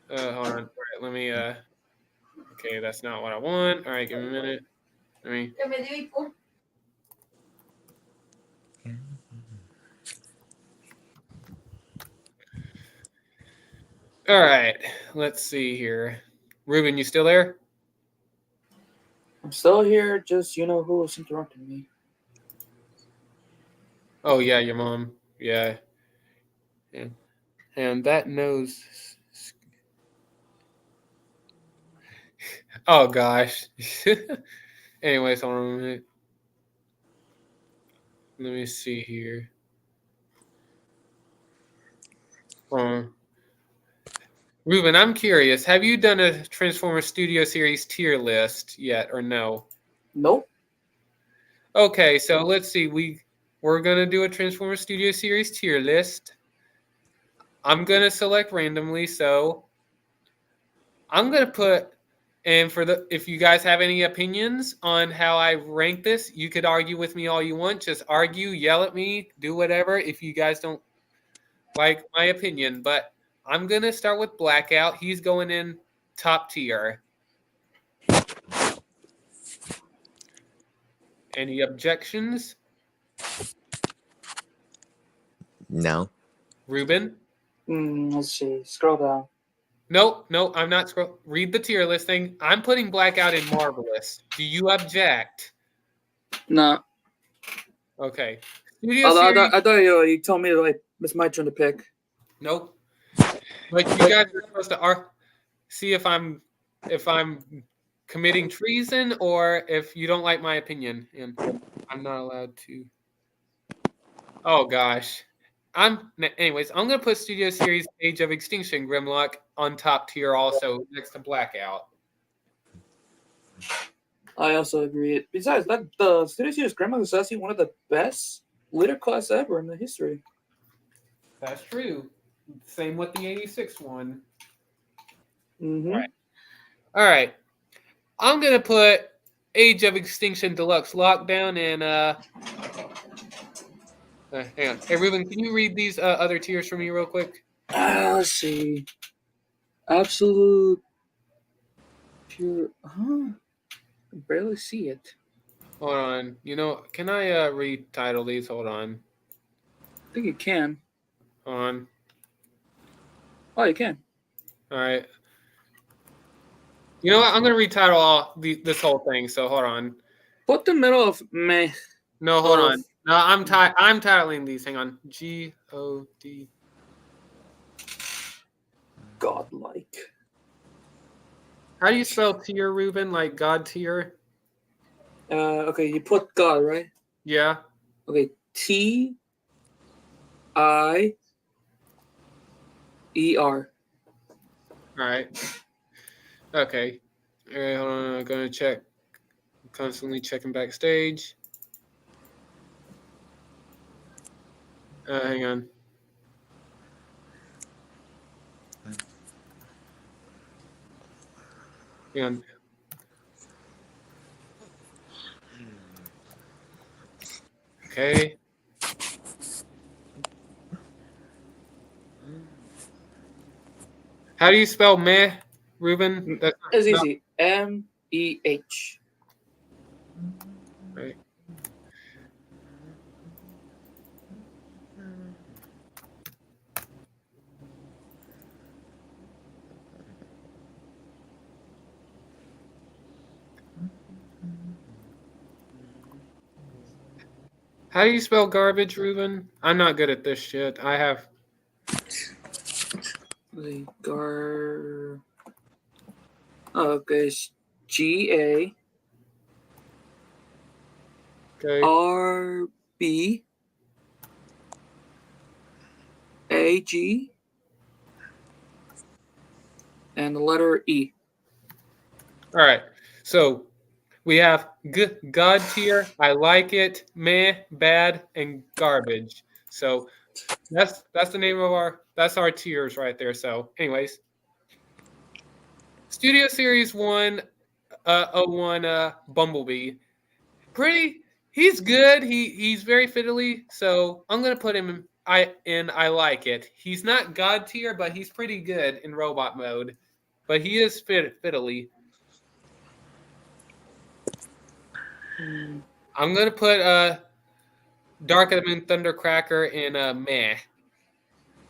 Hold on. All right, let me. Okay, that's not what I want. All right, give me a minute. Let me. All right, let's see here. Ruben, you still there? I'm still here, just you know who was interrupting me. Oh yeah, your mom. Yeah. And that nose. Oh gosh. Anyways, hold on a minute. Let me see here. Ruben, I'm curious. Have you done a Transformers Studio Series tier list yet, or no? Nope. Okay, so let's see. We're gonna do a Transformers Studio Series tier list. I'm gonna select randomly, so I'm gonna put. And if you guys have any opinions on how I rank this, you could argue with me all you want. Just argue, yell at me, do whatever. If you guys don't like my opinion, but I'm gonna start with Blackout. He's going in top tier. Any objections? No. Ruben? Let's see. Scroll down. No, I'm not read the tier listing. I'm putting Blackout in Marvelous. Do you object? No. Okay. Studio I Series. thought you told me like it's my turn to pick. Nope. But you guys are supposed to see if I'm committing treason or if you don't like my opinion, and I'm not allowed to. Oh gosh. Anyways, I'm gonna put Studio Series Age of Extinction Grimlock on top tier also next to Blackout. I also agree. Besides that, the Studio Series Grandma is actually one of the best litter class ever in the history. That's true. Same with the 86 one. Mm-hmm. All right. I'm gonna put Age of Extinction Deluxe Lockdown and hang on. Hey Ruben, can you read these other tiers for me real quick? Let's see. Absolute pure. Huh? I barely see it. Hold on. Can I retitle these? Hold on. I think you can. Hold on. Oh, you can. All right. You know what? I'm gonna retitle this whole thing. So hold on. Put the middle of meh. No, hold on. No, I'm titling these. Hang on. God. Godlike. How do you spell tier, Ruben? Like God tier? Okay, you put God, right? Yeah. Okay, TIER. All right. Okay. All right, hold on. I'm gonna check. Constantly checking backstage. Hang on. Hang on. Okay. How do you spell meh, Ruben? It's easy. MEH. Right. How do you spell garbage, Ruben? I'm not good at this shit. I have. Okay, it's GA. Okay. RB. AG. And the letter E. All right. So we have God tier, I like it, meh, bad, and garbage. So that's the name of our tiers right there. So, anyways, Studio Series 1, 01, Bumblebee. He's good. He's very fiddly. So I'm gonna put him in. I like it. He's not God tier, but he's pretty good in robot mode. But he is fiddly. I'm gonna put Dark of the Moon Thundercracker in meh,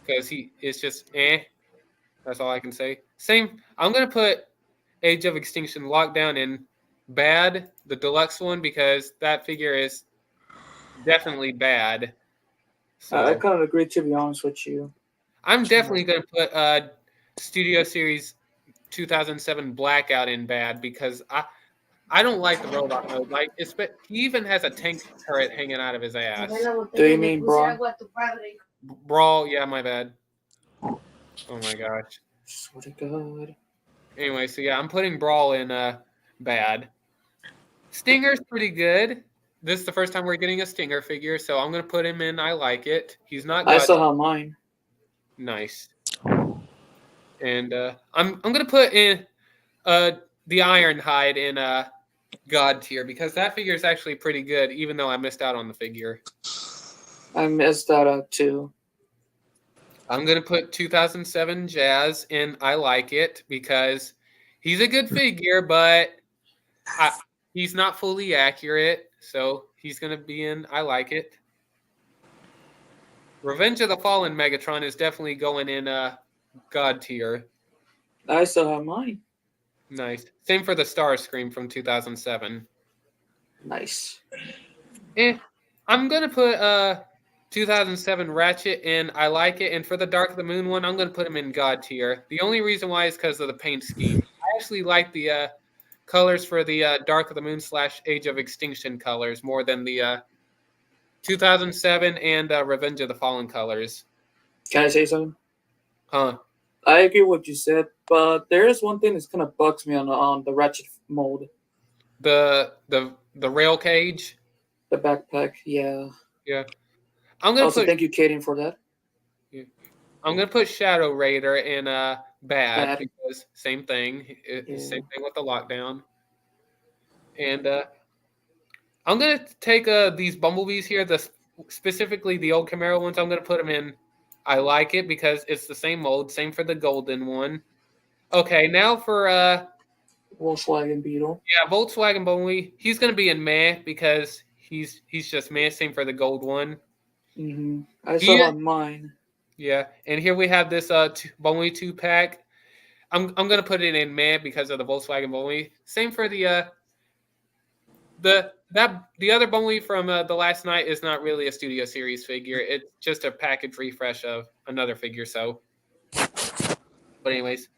because he is just eh. That's all I can say. Same. I'm gonna put Age of Extinction Lockdown in bad, the deluxe one, because that figure is definitely bad. So I kind of agree, to be honest with you. I'm definitely going to put Studio Series 2007 Blackout in bad because I don't like the robot mode. Like he even has a tank turret hanging out of his ass. Do you mean Brawl? Brawl, yeah, my bad. Oh my gosh. Swear to God. Anyway, so yeah, I'm putting Brawl in bad. Stinger's pretty good. This is the first time we're getting a Stinger figure, so I'm gonna put him in. I like it. He's not. I still have mine. Nice. And I'm gonna put in the Ironhide in God tier because that figure is actually pretty good, even though I missed out on the figure. I missed that out too. I'm gonna put 2007 Jazz in. I like it because he's a good figure, but he's not fully accurate, so he's gonna be in. I like it. Revenge of the Fallen Megatron is definitely going in God tier. I still have mine. Nice. Same for the Starscream from 2007. Nice. I'm gonna put 2007 Ratchet in. I like it, and for the Dark of the Moon one, I'm gonna put him in God tier. The only reason why is because of the paint scheme. I actually like the colors for the Dark of the Moon / Age of Extinction colors more than the 2007 and Revenge of the Fallen colors. Can I say something? Huh? I agree with what you said, but there is one thing that kind of bugs me on the Ratchet mold. The rail cage. The backpack, yeah. Yeah. I'm gonna also, thank you, Kaden, for that. Yeah. I'm gonna put Shadow Raider in bad because same thing. Same thing with the lockdown. And I'm gonna take these Bumblebees here, specifically the old Camaro ones. I'm gonna put them in. I like it because it's the same mold. Same for the golden one. Okay, now for Volkswagen Beetle. Yeah, Volkswagen Bumblebee. He's gonna be in meh because he's just meh. Same for the gold one. Mm-hmm. I still have mine. Yeah, and here we have this Bumblebee 2-pack. I'm gonna put it in meh because of the Volkswagen Bumblebee. Same for the other Bumblebee from the last night is not really a Studio Series figure. It's just a package refresh of another figure. So, but anyways,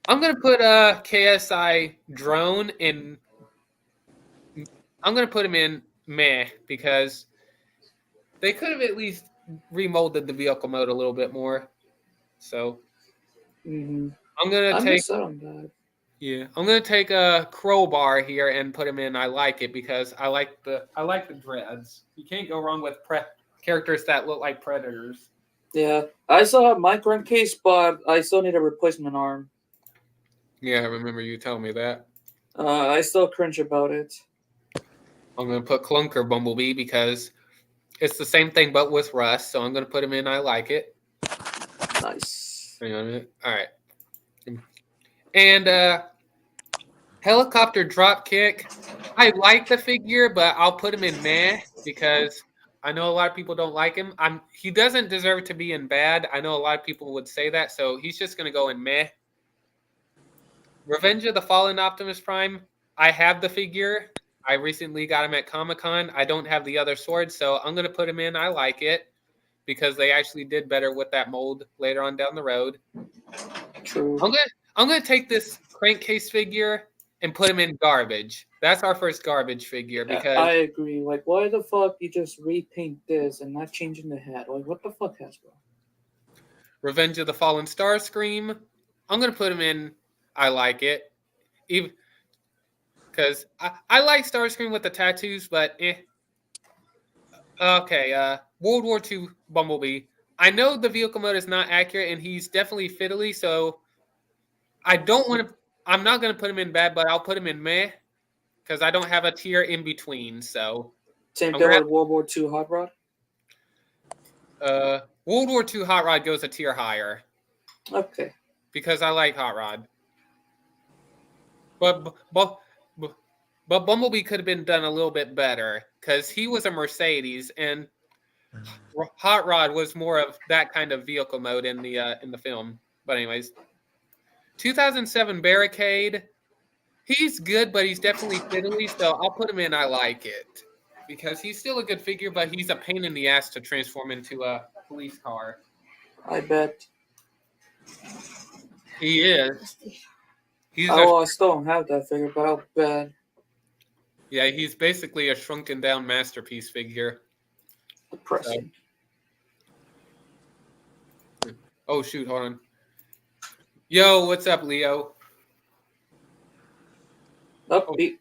I'm gonna put KSI Drone in. I'm gonna put him in meh because they could have at least remolded the vehicle mode a little bit more. So I'm gonna I'm gonna take a Crowbar here and put him in. I like it because I like the dreads. You can't go wrong with characters that look like Predators. Yeah, I still have my current case, but I still need a replacement arm. Yeah, I remember you telling me that. I still cringe about it. I'm gonna put Clunker Bumblebee because it's the same thing but with rust. So I'm gonna put him in. I like it. Nice. Hang on a minute. All right. And Helicopter Dropkick. I like the figure, but I'll put him in meh because I know a lot of people don't like him. He doesn't deserve to be in bad. I know a lot of people would say that, so he's just gonna go in meh. Revenge of the Fallen Optimus Prime. I have the figure. I recently got him at Comic-Con. I don't have the other sword, so I'm gonna put him in. I like it because they actually did better with that mold later on down the road. True. I'm gonna take this crankcase figure and put him in garbage. That's our first garbage figure because I agree. Like, why the fuck you just repaint this and not changing the head? Like, what the fuck, Hasbro? Revenge of the Fallen Starscream. I'm gonna put him in. I like it, even because I like Starscream with the tattoos, but eh. Okay, World War II Bumblebee. I know the vehicle mode is not accurate, and he's definitely fiddly, so I don't want to. I'm not going to put him in bad, but I'll put him in meh because I don't have a tier in between. So same thing with World War II Hot Rod. World War II Hot Rod goes a tier higher. Okay. Because I like Hot Rod, but Bumblebee could have been done a little bit better because he was a Mercedes and Hot Rod was more of that kind of vehicle mode in the film. But anyways. 2007 Barricade. He's good, but he's definitely fiddly, so I'll put him in. I like it. because he's still a good figure, but he's a pain in the ass to transform into a police car. I bet. He is. He's I still don't have that figure, but I'll bet. yeah, he's basically a shrunken down masterpiece figure. Depressing. Oh shoot, hold on. Yo, what's up, Leo? Upbeat.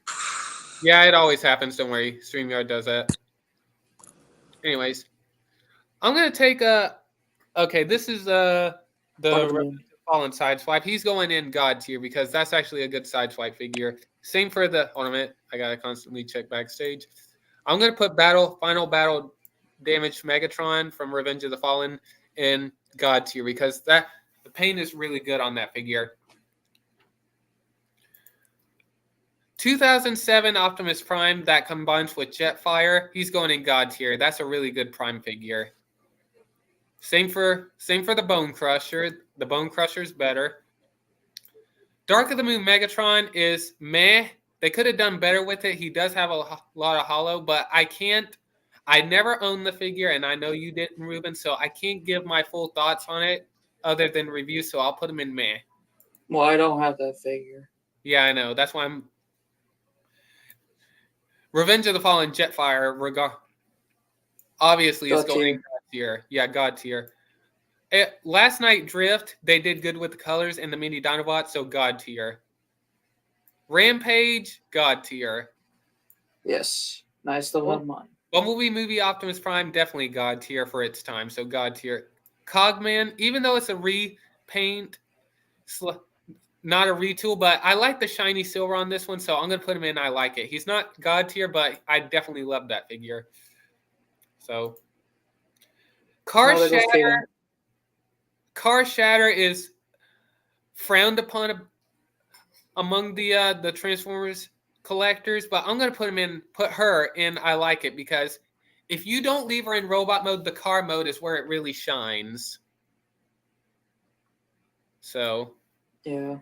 Yeah, it always happens. Don't worry. StreamYard does that. Anyways, I'm gonna take a. Okay, this is the Fallen side swipe. He's going in God tier because that's actually a good side swipe figure. Same for the ornament. I gotta constantly check backstage. I'm gonna put final battle damaged Megatron from Revenge of the Fallen in God tier because the paint is really good on that figure. 2007 Optimus Prime that combines with Jetfire. He's going in God tier. That's a really good Prime figure. Same for the Bone Crusher. The Bone Crusher's better. Dark of the Moon Megatron is meh. They could have done better with it. He does have a lot of hollow, but I never owned the figure, and I know you didn't, Ruben, so I can't give my full thoughts on it other than reviews, so I'll put him in meh. Well, I don't have that figure. Yeah, I know. That's why I'm... Revenge of the Fallen Jetfire, obviously, is going in God tier. Yeah, God tier. Last Night Drift, they did good with the colors and the mini Dinobots, so God tier. Rampage, God tier. Yes. Nice to have mine. Bumblebee Movie Optimus Prime, definitely God tier for its time, so God tier. Cogman, even though it's a repaint, not a retool, but I like the shiny silver on this one, so I'm going to put him in. I like it. He's not God tier, but I definitely love that figure. So, Car Shatter is frowned upon among the Transformers collectors, but I'm gonna put her in. I like it because if you don't leave her in robot mode, the car mode is where it really shines. So yeah.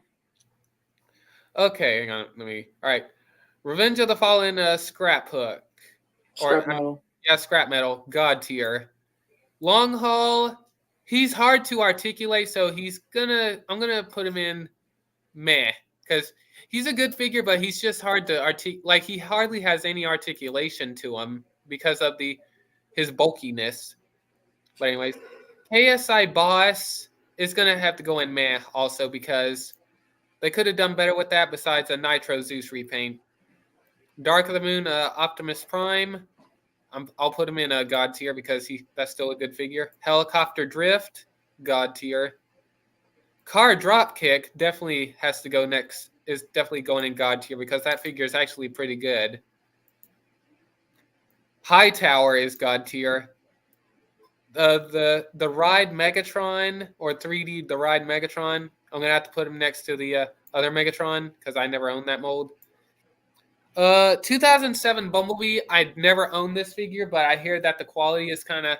Okay, hang on. All right. Revenge of the Fallen Scrap Hook. Scrap Metal. Yeah, Scrap Metal. God tier. Long Haul. He's hard to articulate, so I'm gonna put him in meh because he's a good figure, but he's just hard to articulate. Like he hardly has any articulation to him because of his bulkiness. But anyways, KSI Boss is gonna have to go in meh also because they could have done better with that. Besides a Nitro Zeus repaint, Dark of the Moon Optimus Prime. I'll put him in a God tier because that's still a good figure. Helicopter Drift, God tier. Car Dropkick definitely has to go next. Is definitely going in God tier because that figure is actually pretty good. Hightower is God tier. The Ride Megatron or 3D the Ride Megatron. I'm gonna have to put him next to the other Megatron because I never owned that mold. 2007 Bumblebee. I'd never owned this figure, but I hear that the quality is kind of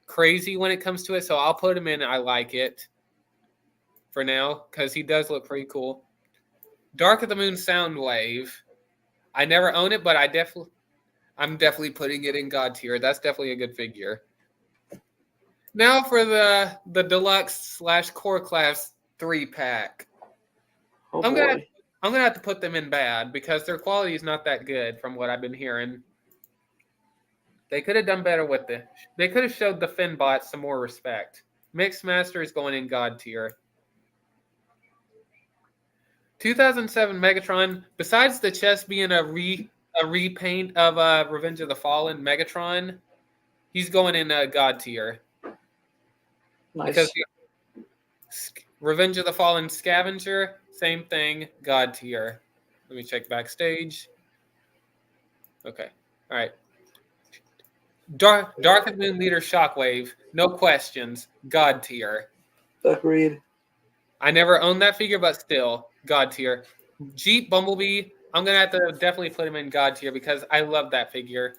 crazy when it comes to it, so I'll put him in. I like it for now because he does look pretty cool. Dark of the Moon Soundwave. I never own it, but I'm definitely putting it in God tier. That's definitely a good figure. Now for the deluxe / core class 3-pack. Oh, I'm gonna have to put them in bad because their quality is not that good from what I've been hearing. They could have done better with it. They could have showed the Finbot some more respect. Mixmaster is going in God tier. 2007 Megatron. Besides the chest being a repaint of Revenge of the Fallen Megatron, he's going in God tier. Nice. Because Revenge of the Fallen Scavenger. Same thing, God tier. Let me check backstage. Okay, all right. Dark of the Moon Leader Shockwave, no questions, God tier. Agreed. I never owned that figure, but still, God tier. Jeep Bumblebee, I'm gonna have to definitely put him in God tier because I love that figure.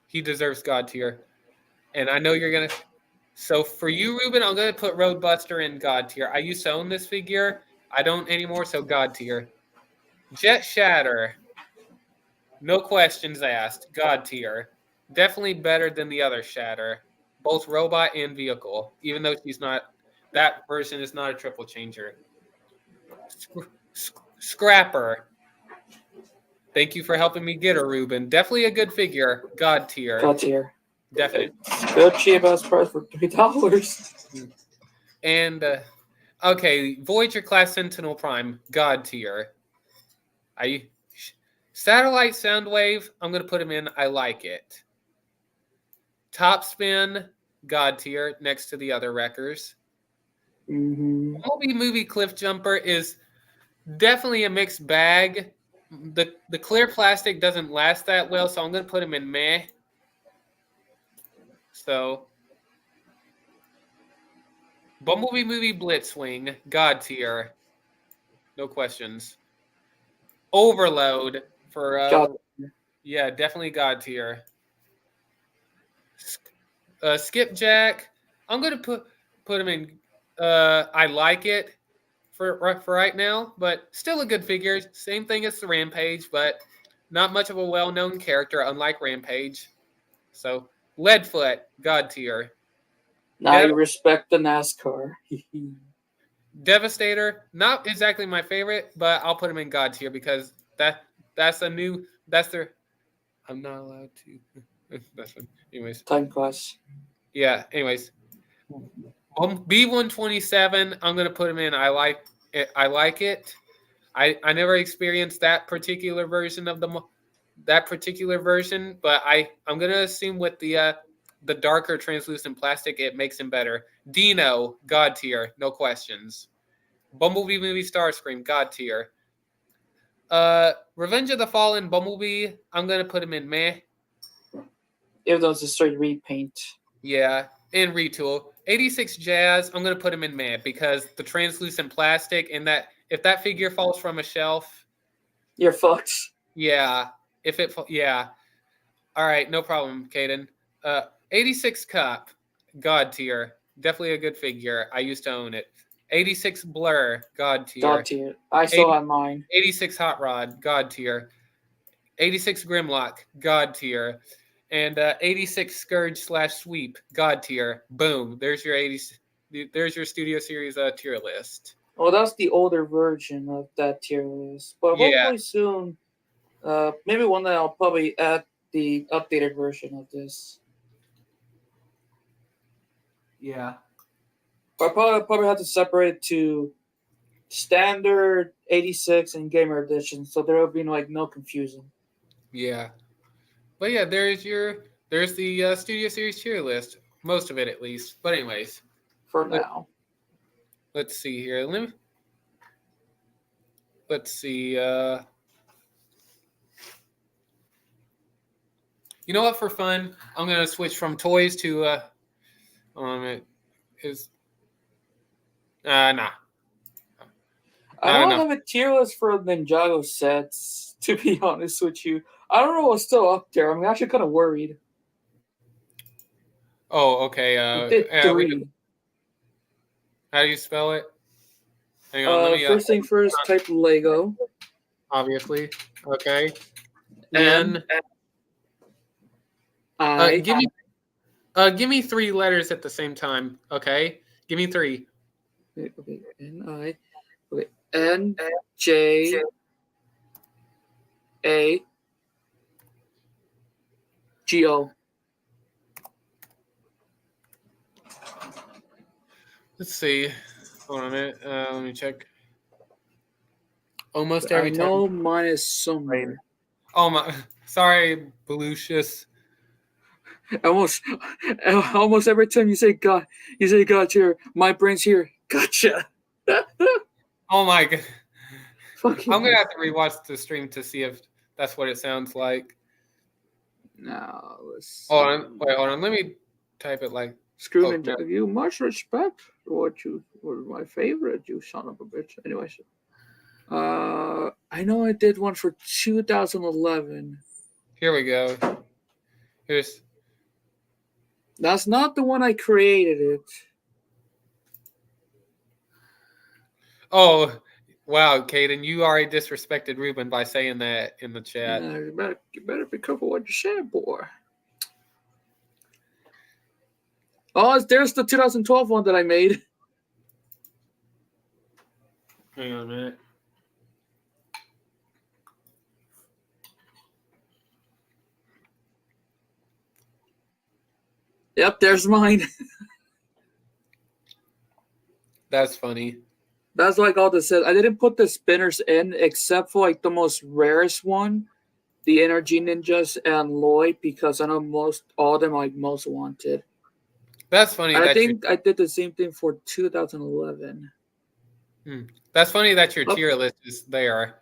He deserves God tier, and I know you're gonna. So for you, Ruben, I'm going to put Roadbuster in God tier. I used to own this figure. I don't anymore, so God tier. Jet Shatter. No questions asked. God tier. Definitely better than the other Shatter. Both robot and vehicle. Even though she's not, that version is not a triple changer. Scrapper. Thank you for helping me get her, Ruben. Definitely a good figure. God tier. God tier. Definitely. Still cheap ass price for $3. And okay, Voyager class Sentinel Prime. God tier. Satellite Soundwave. I'm gonna put him in. I like it. Top Spin. God tier. Next to the other wreckers. Mm-hmm. Movie Cliff Jumper is definitely a mixed bag. The clear plastic doesn't last that well, so I'm gonna put him in meh. So Bumblebee movie Blitzwing, God tier. No questions. Overload for God. yeah, definitely God tier. Skipjack, I'm gonna put him in I like it for right now, but still a good figure. Same thing as the Rampage, but not much of a well-known character, unlike Rampage. So Leadfoot, God tier. Now you respect the NASCAR. Devastator, not exactly my favorite, but I'll put him in God tier because that's their. I'm not allowed to. That's one. Anyways, Time class. yeah. Anyways, B127. I'm gonna put him in. I like it. I never experienced that particular version of that particular version, but I'm gonna assume with the darker translucent plastic, it makes him better. Dino, God tier, no questions. Bumblebee movie Starscream, God tier. Revenge of the Fallen Bumblebee, I'm gonna put him in meh. Even though it's a straight repaint. Yeah, and retool. 86 Jazz, I'm gonna put him in meh because the translucent plastic and that if that figure falls from a shelf, you're fucked. Yeah, yeah. All right, no problem, Caden. 86 Cup, God tier, definitely a good figure. I used to own it. 86 Blur, God tier. God tier. I still have mine. 86 Hot Rod, God tier. 86 Grimlock, God tier. And 86 Scourge / Sweep, God tier. Boom. There's your 80. There's your Studio Series tier list. Well, that's the older version of that tier list. But hopefully soon, maybe one day I'll probably add the updated version of this. Yeah. But I'll probably have to separate it to standard 86 and gamer edition, so there will be no confusion. Yeah. But yeah, there's the Studio Series tier list. Most of it, at least. But anyways. For now. Let's see here. Let's see. You know what? For fun, I'm gonna switch from toys to nah. I don't have a tier list for Ninjago sets, to be honest with you. I don't know what's still up there. I'm actually kind of worried. Oh, okay. Three. How do you spell it? Hang on, first thing first, type Lego. Obviously. Okay. N. Give me 3 letters at the same time. Okay. Give me 3. Okay. N-I. Okay. N J A G O. Let's see. Hold on a minute. Let me check. Almost every time. No, mine is somewhere. Oh my! Sorry, Belucius. Almost every time you say God here. My brain's here. Gotcha. Oh my God! I'm gonna have to rewatch the stream to see if that's what it sounds like. No, let's. Hold on. Let me type it like. Screw Ninja. Give you much respect for what you were my favorite, you son of a bitch. Anyways, I know I did one for 2011. Here we go. That's not the one I created it. Oh, Wow, Caden, you already disrespected Ruben by saying that in the chat. Yeah, you better be careful what you say, boy. Oh, there's the 2012 one that I made. Hang on a minute. Yep, there's mine. That's funny. That's like all this says. I didn't put the spinners in except for like the most rarest one, the Energy Ninjas and Lloyd, because I know all of them are like most wanted. That's funny. And I that think I did the same thing for 2011. That's funny that your tier list is there.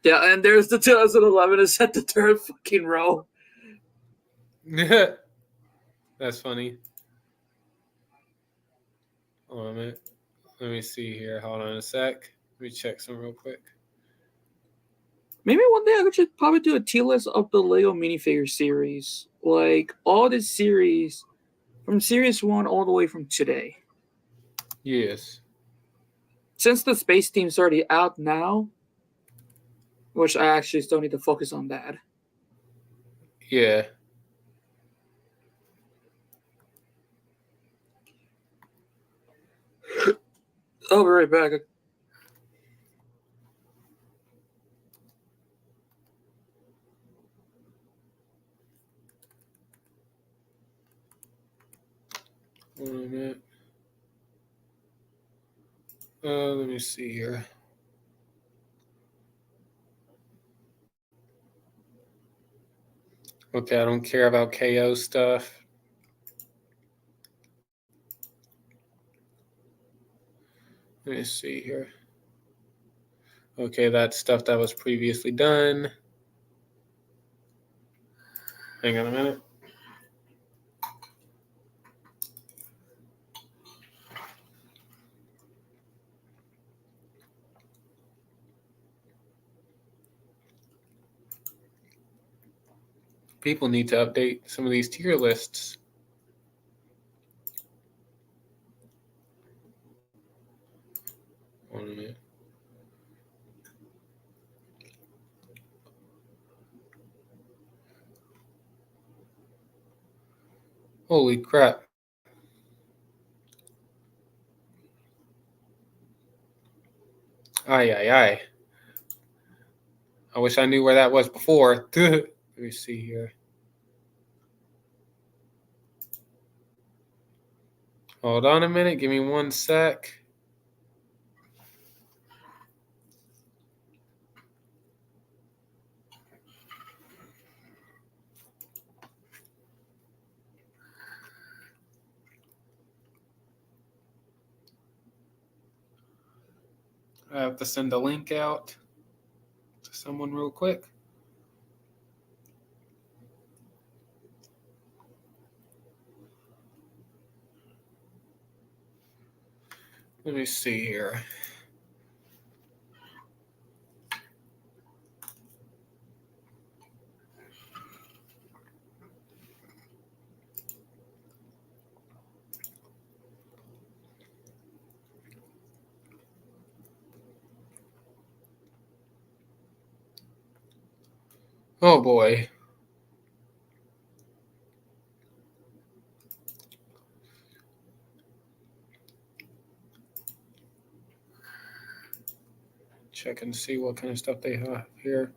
Yeah, and there's the 2011 is at the third fucking row. That's funny. Hold on a minute. Let me see here. Hold on a sec. Let me check some real quick. Maybe one day I should probably do a tier list of the Lego minifigure series. Like all the series from series 1 all the way from today. Yes. Since the Space Team's already out now, which I actually still need to focus on that. Yeah. I'll be right back. Hold on a minute. Let me see here. Okay, I don't care about KO stuff. Let me see here. Okay, that's stuff that was previously done. Hang on a minute. People need to update some of these tier lists. Hold on a minute. Holy crap. Aye, aye, aye. I wish I knew where that was before. Let me see here. Hold on a minute. Give me 1 sec. I have to send a link out to someone real quick. Let me see here. Oh boy. Check and see what kind of stuff they have here.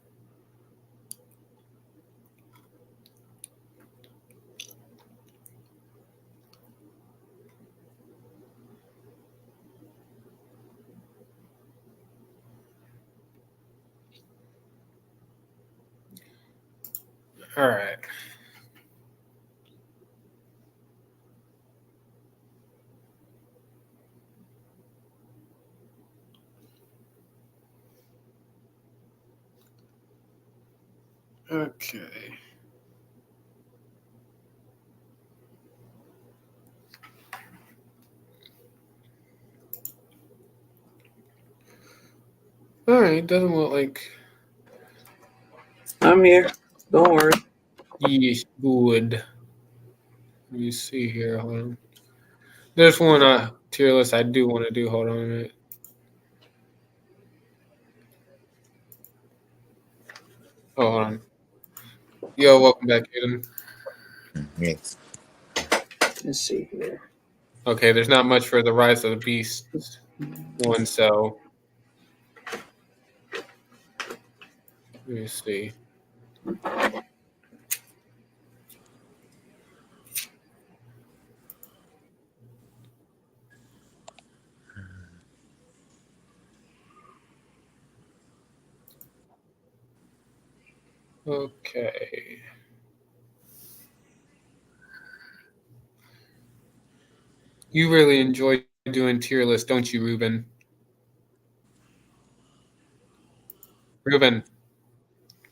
All right. Okay. All right. Doesn't look like. I'm here. Don't worry. Yes, good. Let me see here. Hold on. There's one tier list I do want to do. Hold on a minute. Oh, hold on. Yo, welcome back, Aiden. Yes. Let's see here. Okay, there's not much for the Rise of the Beast one, so let me see. Okay. You really enjoy doing tier lists, don't you, Ruben? Ruben.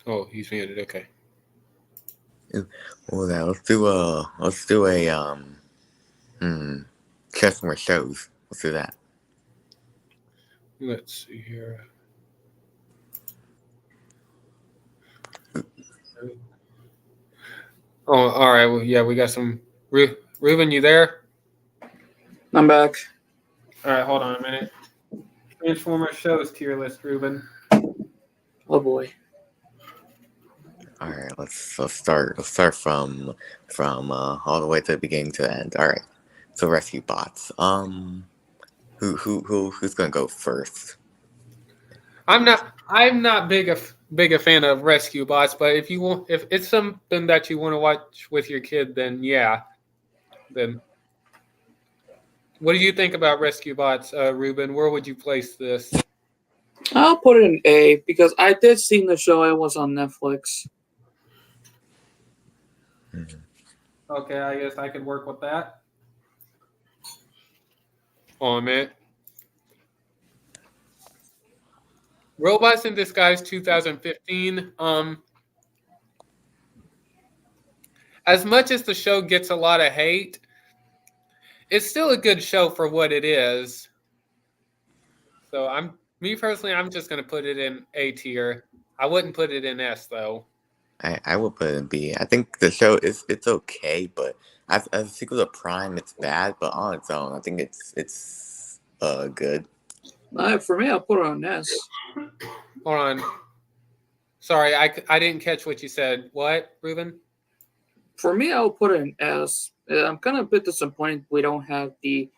Oh, he's muted. Okay. Well, now let's do a customer shows. Let's do that. Let's see here. Oh, all right. Well, yeah, we got some. Ruben, you there? I'm back. All right, hold on a minute. Transformer shows tier list, Ruben. Oh boy. All right, let's start. Let's start from all the way to the beginning to the end. All right. So rescue bots. Who's gonna go first? I'm not big a fan of rescue bots, but if it's something that you want to watch with your kid, then yeah. Then what do you think about rescue bots, Ruben? Where would you place this? I'll put it in A because I did see the show. It was on Netflix. Okay, I guess I could work with that. Oh, man. Robots in Disguise 2015. As much as the show gets a lot of hate, it's still a good show for what it is. So I'm just gonna put it in A tier. I wouldn't put it in S though. I would put it in B. I think the show it's okay, but as a sequel to Prime, it's bad. But on its own, I think it's good. For me, I'll put it on S. Hold on. Sorry, I didn't catch what you said. What, Ruben? For me, I'll put it in S. I'm kind of a bit disappointed we don't have the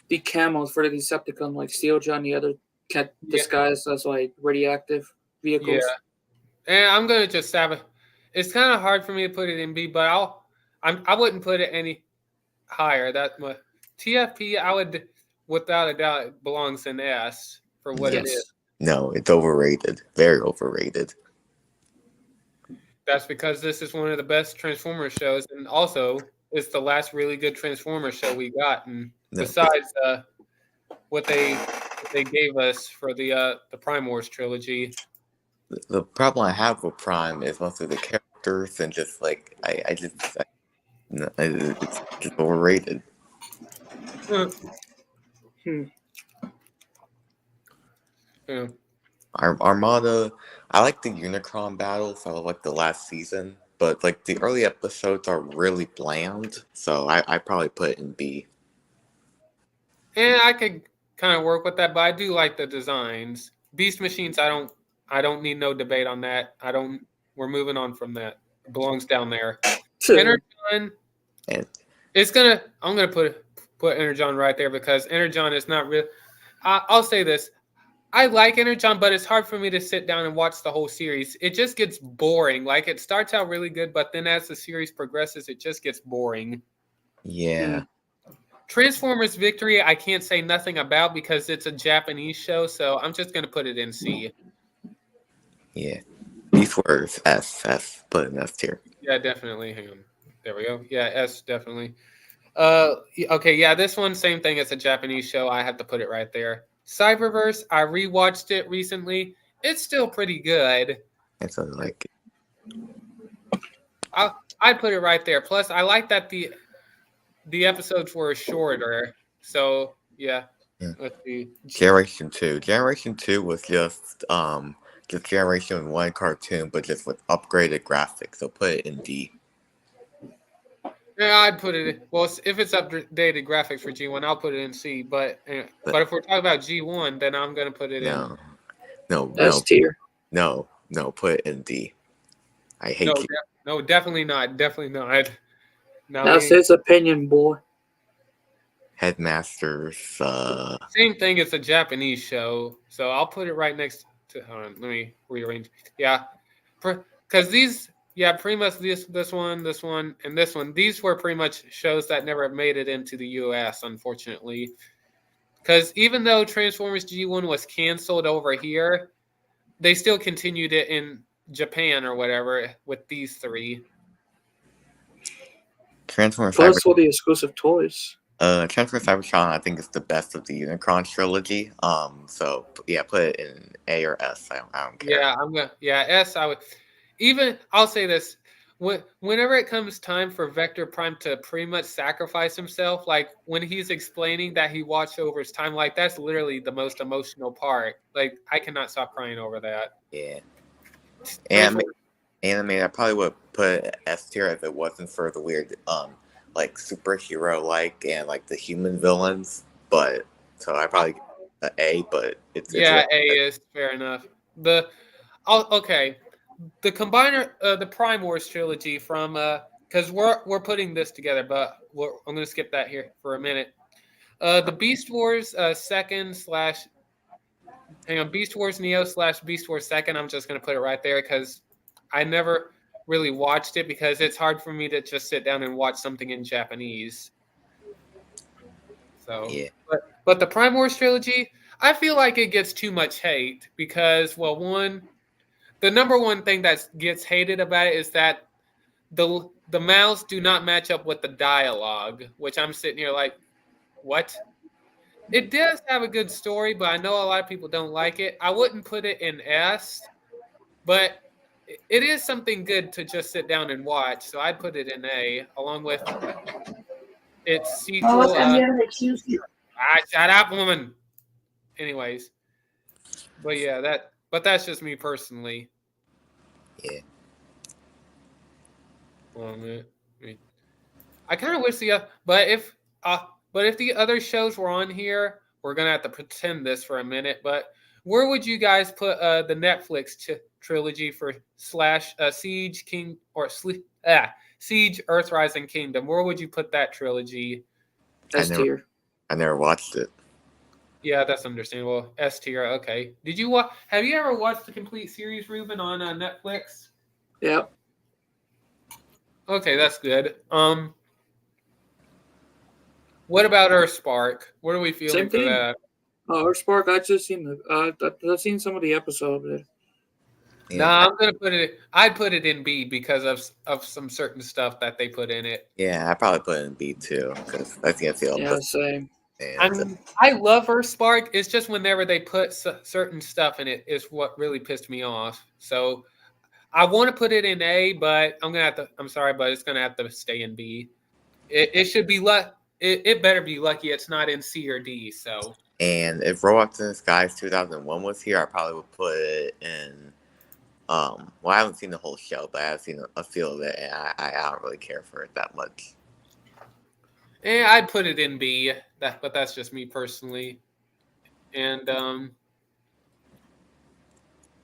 camos for the Decepticon like Steeljaw and the other cat disguised as like radioactive vehicles. Yeah. And I'm gonna just have it. It's kind of hard for me to put it in B, but I wouldn't put it any higher. That much. TFP, I would, without a doubt, it belongs in S for what it is. No, it's overrated. Very overrated. That's because this is one of the best Transformers shows, and also it's the last really good Transformers show we got. And besides what they gave us for the Prime Wars trilogy. The problem I have with Prime is mostly the characters and just like it's just overrated. Yeah. Armada, I like the Unicron battles. I like the last season, but like the early episodes are really bland, so I probably put it in B. And I could kind of work with that, but I do like the designs. Beast Machines, I don't need no debate on that. We're moving on from that. It belongs down there. Energon, I'm gonna put Energon right there because Energon is not real. I'll say this. I like Energon, but it's hard for me to sit down and watch the whole series. It just gets boring. Like it starts out really good, but then as the series progresses, it just gets boring. Yeah. Transformers Victory, I can't say nothing about because it's a Japanese show, so I'm just gonna put it in C. Yeah. These words S. Put in S tier. Yeah, definitely. Hang on. There we go. Yeah, S definitely. Okay, yeah, this one, same thing. It's a Japanese show. I have to put it right there. Cyberverse, I rewatched it recently. It's still pretty good. It's like I put it right there. Plus, I like that the episodes were shorter. So yeah. Let's see. Generation 2. Generation 2 was just Generation 1 cartoon, but just with upgraded graphics. So put it in D. Yeah, I'd put it. Well, if it's updated graphics for G1, I'll put it in C. But if we're talking about G1, then I'm gonna put it in. No. S tier. No. Put it in D. I hate No, King. no, definitely not. Definitely not. No, That's his opinion, boy. Headmasters. same thing. It's a Japanese show, so I'll put it right next to. Hold on, let me rearrange. Yeah, because these, yeah, pretty much this one, and this one. These were pretty much shows that never made it into the U.S. Unfortunately, because even though Transformers G1 was canceled over here, they still continued it in Japan or whatever with these three. Transformers Plus all Cybertron. the exclusive toys. Transformers Cybertron, I think is the best of the Unicron trilogy. So yeah, put it in A or S. I don't care. Yeah, I'm gonna. Yeah, S. I would. Even I'll say this. Whenever it comes time for Vector Prime to pretty much sacrifice himself, like when he's explaining that he watched over his time, like that's literally the most emotional part. Like I cannot stop crying over that. Yeah. And Transformers- anime, I probably would put S tier if it wasn't for the weird like superhero like and like the human villains. But so I probably give it an A, but it's yeah, really A is fair enough. Okay, the combiner, the Prime Wars trilogy from because we're putting this together, but I'm gonna skip that here for a minute. The Beast Wars second slash hang on, Beast Wars Neo slash Beast Wars second. I'm just gonna put it right there because I never really watched it because it's hard for me to just sit down and watch something in Japanese. So, yeah. but the Prime Wars trilogy, I feel like it gets too much hate because, well, the number one thing that gets hated about it is that the mouths do not match up with the dialogue, which I'm sitting here like, what? It does have a good story, but I know a lot of people don't like it. I wouldn't put it in S, but it is something good to just sit down and watch. So I'd put it in A, along with its sequel. Shut up, woman. Anyways, but yeah, that's just me personally. Yeah. I kind of wish but if the other shows were on here, we're gonna have to pretend this for a minute. But where would you guys put the Netflix trilogy for slash Siege King or Siege Earthrise and Kingdom? Where would you put that trilogy? S tier. I never watched it. Yeah, that's understandable. S tier. Okay. Did you Have you ever watched the complete series, Ruben, on Netflix? Yep. Okay, that's good. What about Earthspark? What are we feeling Same for thing. that? Earthspark, I just seen I've seen some of the episodes of it. Yeah, Nah, I'm gonna put it. I'd put it in B because of some certain stuff that they put in it. I probably put it in B too because I think I feel. Yeah, same. I love Earthspark. It's just whenever they put certain stuff in it is what really pissed me off. So I want to put it in A, but I'm gonna have to. I'm sorry, but it's gonna have to stay in B. It should be It better be lucky it's not in C or D. So. And if Robots in Disguise 2001 was here, I probably would put it in. Well, I haven't seen the whole show, but I've seen a feel of it, and I don't really care for it that much. I'd put it in B. But that's just me personally. And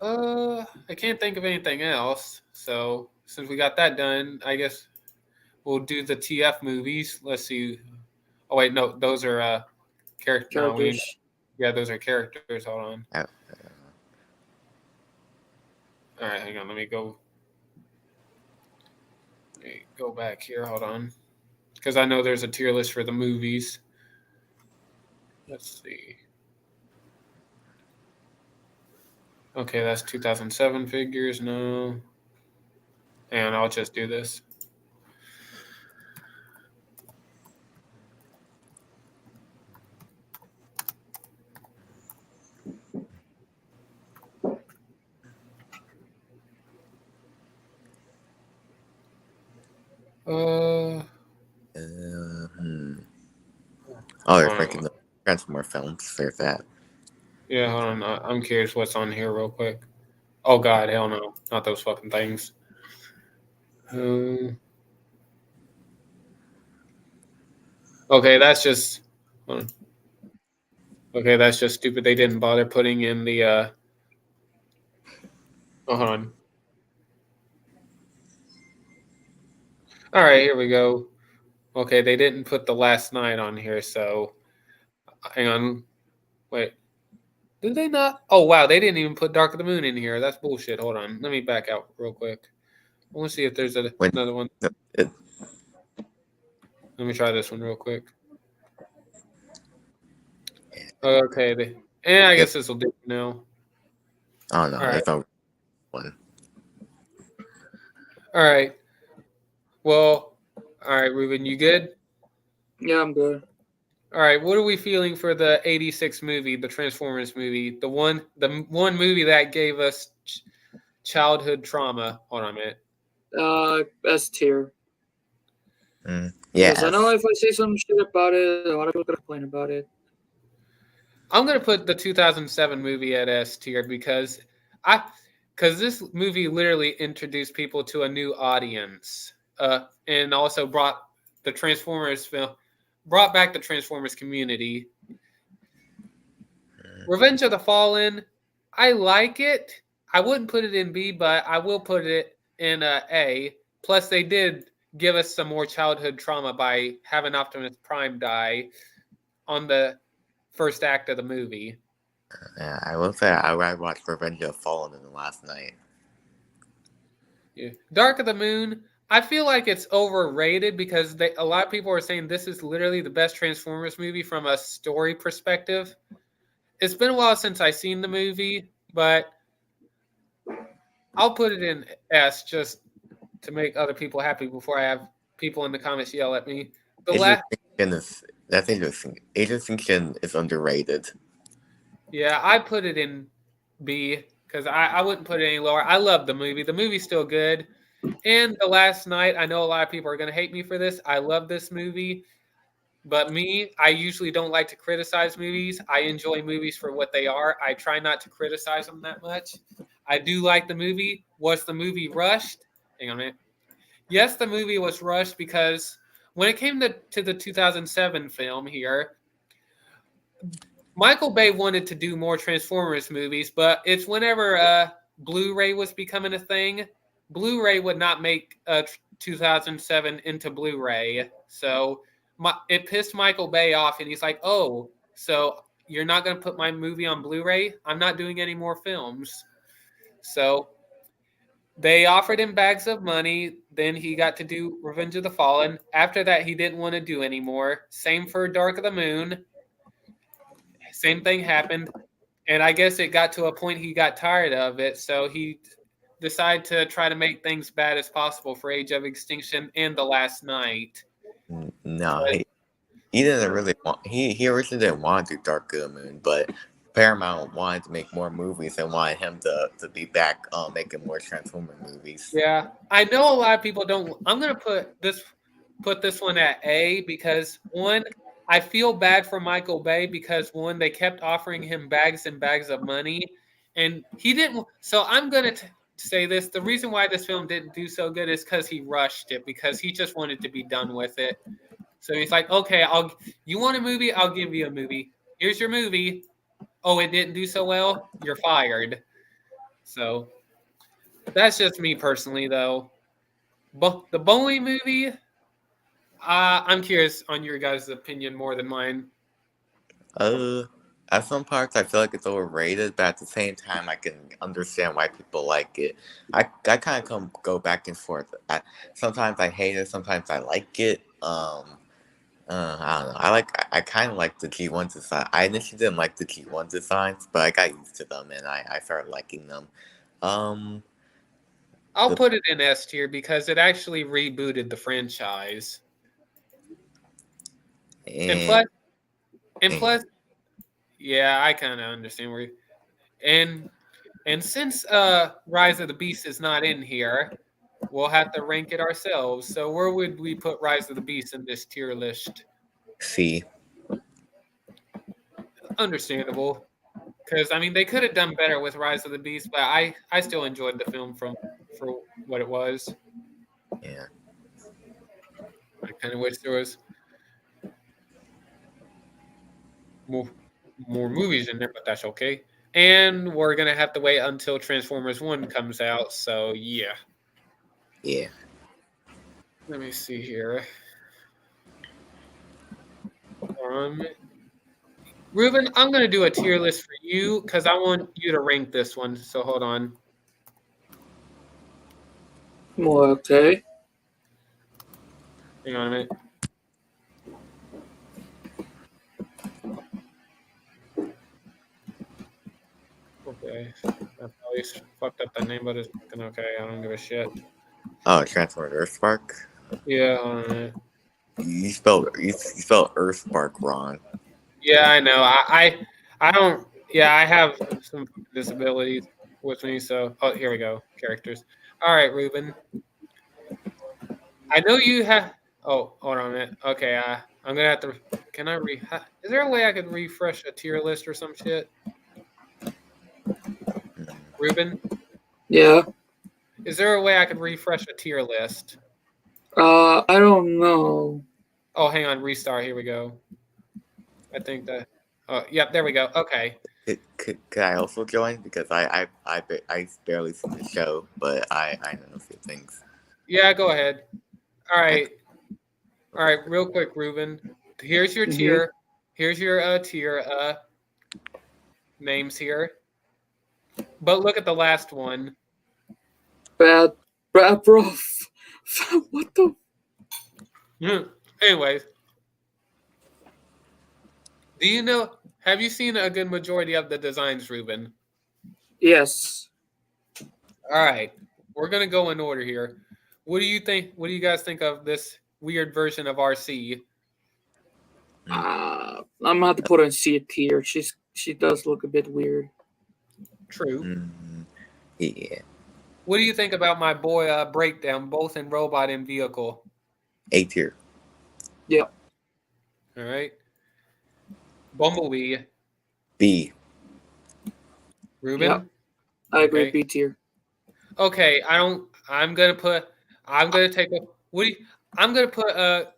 I can't think of anything else. So since we got that done, I guess we'll do the TF movies. Let's see. Oh wait, no, those are characters. No, those are characters. Hold on. All right, hang on. Let me go back here. Hold on, because I know there's a tier list for the movies. Let's see. Okay, that's 2007 figures. No, and I'll just do this. Oh, they're making the Transformer films. There's that. Yeah, hold on. I'm curious what's on here real quick. Oh God, hell no, not those fucking things. Okay, that's just. Okay, that's just stupid. They didn't bother putting in the. Oh, hold on. All right, here we go. Okay, they didn't put the last night on here, so hang on. Wait, did they not? Oh wow, they didn't even put Dark of the Moon in here. That's bullshit. Hold on, let me back out real quick. I want to see if there's When another one. it, Let me try this one real quick. Okay, I guess this will do now. I don't know. All right. There's no one. All right. Well, all right, Ruben, you good? Yeah, I'm good. All right, what are we feeling for the '86 movie, the Transformers movie, the one movie that gave us childhood trauma? Hold on a minute. S tier. Yeah. Because I know if I say some shit about it, a lot of people gonna complain about it. I'm gonna put the 2007 movie at S tier because this movie literally introduced people to a new audience, and also brought the Transformers film, brought back the Transformers community. Revenge of the Fallen, I like it. I wouldn't put it in B, but I will put it in A. Plus, they did give us some more childhood trauma by having Optimus Prime die on the first act of the movie. Yeah, I will say I watched Revenge of the Fallen in the last night. Yeah. Dark of the Moon, I feel like it's overrated because a lot of people are saying this is literally the best Transformers movie from a story perspective. It's been a while since I've seen the movie, but I'll put it in S just to make other people happy before I have people in the comments yell at me. That's interesting. Age Extinction is underrated. Yeah, I put it in B because I wouldn't put it any lower. I love the movie. The movie's still good. And The Last Night, I know a lot of people are going to hate me for this. I love this movie. But me, I usually don't like to criticize movies. I enjoy movies for what they are. I try not to criticize them that much. I do like the movie. Was the movie rushed? Hang on a minute. Yes, the movie was rushed because when it came to the 2007 film here, Michael Bay wanted to do more Transformers movies, but it's whenever Blu-ray was becoming a thing, Blu-ray would not make 2007 into Blu-ray. So it pissed Michael Bay off, and he's like, oh, so you're not going to put my movie on Blu-ray? I'm not doing any more films. So they offered him bags of money. Then he got to do Revenge of the Fallen. After that, he didn't want to do anymore. Same for Dark of the Moon. Same thing happened. And I guess it got to a point he got tired of it. So he decided to try to make things bad as possible for Age of Extinction and The Last Night. No, he didn't really want. He originally didn't want to do Dark of the Moon, but Paramount wanted to make more movies and wanted him to be back making more Transformer movies. Yeah, I know a lot of people don't. I'm gonna put this one at A because one, I feel bad for Michael Bay because one, they kept offering him bags and bags of money, and he didn't. So I'm gonna say this: the reason why this film didn't do so good is because he rushed it because he just wanted to be done with it. So he's like, okay, you want a movie? I'll give you a movie. Here's your movie. Oh, it didn't do so well? You're fired. So that's just me personally, though. The Bowie movie, I'm curious on your guys' opinion more than mine. At some parts, I feel like it's overrated, but at the same time, I can understand why people like it. I kind of go back and forth. Sometimes I hate it, sometimes I like it. I don't know. I kind of like the G1 design. I initially didn't like the G1 designs, but I got used to them and I started liking them. I'll put it in S tier because it actually rebooted the franchise. And plus, yeah, I kind of understand where. And since Rise of the Beast is not in here, we'll have to rank it ourselves. So where would we put Rise of the Beast in this tier list? C. Understandable. Because, I mean, they could have done better with Rise of the Beast, but I still enjoyed the film for what it was. Yeah. I kind of wish there was more movies in there, but that's okay. And we're going to have to wait until Transformers 1 comes out. So, yeah. Yeah. Let me see here. Ruben, I'm gonna do a tier list for you because I want you to rank this one. So hold on. Well, okay. Hang on a minute. Okay. I probably fucked up that name, but it's fucking okay. I don't give a shit. Oh, Transformed Earthspark. Yeah, hold on a minute. You spelled Earthspark wrong. Yeah, I know. I don't. Yeah, I have some disabilities with me. So, oh, here we go. Characters. All right, Ruben. I know you have. Oh, hold on a minute. Okay, I'm gonna have to. Can I Is there a way I could refresh a tier list or some shit? Ruben, Yeah. is there a way I could refresh a tier list? I don't know. Oh, hang on. Restart. Here we go. I think that. Oh, yep. There we go. Okay. Could I also join because I barely seen the show, but I know a few things. Yeah, go ahead. All right. All right, real quick, Ruben. Here's your Mhm. tier. Here's your tier names here. But look at the last one. Bad, bro. What the? Anyways, do you know? Have you seen a good majority of the designs, Ruben? Yes. All right, we're gonna go in order here. What do you think? What do you guys think of this weird version of RC? I'm gonna have to put her in C tier. She does look a bit weird. True. Yeah, What do you think about my boy Breakdown, both in robot and vehicle? A tier. Yep. All right. Bumblebee, B. Ruben. Yep. I agree. Okay. B tier. Okay, I'm gonna take a. What do you, I'm gonna put a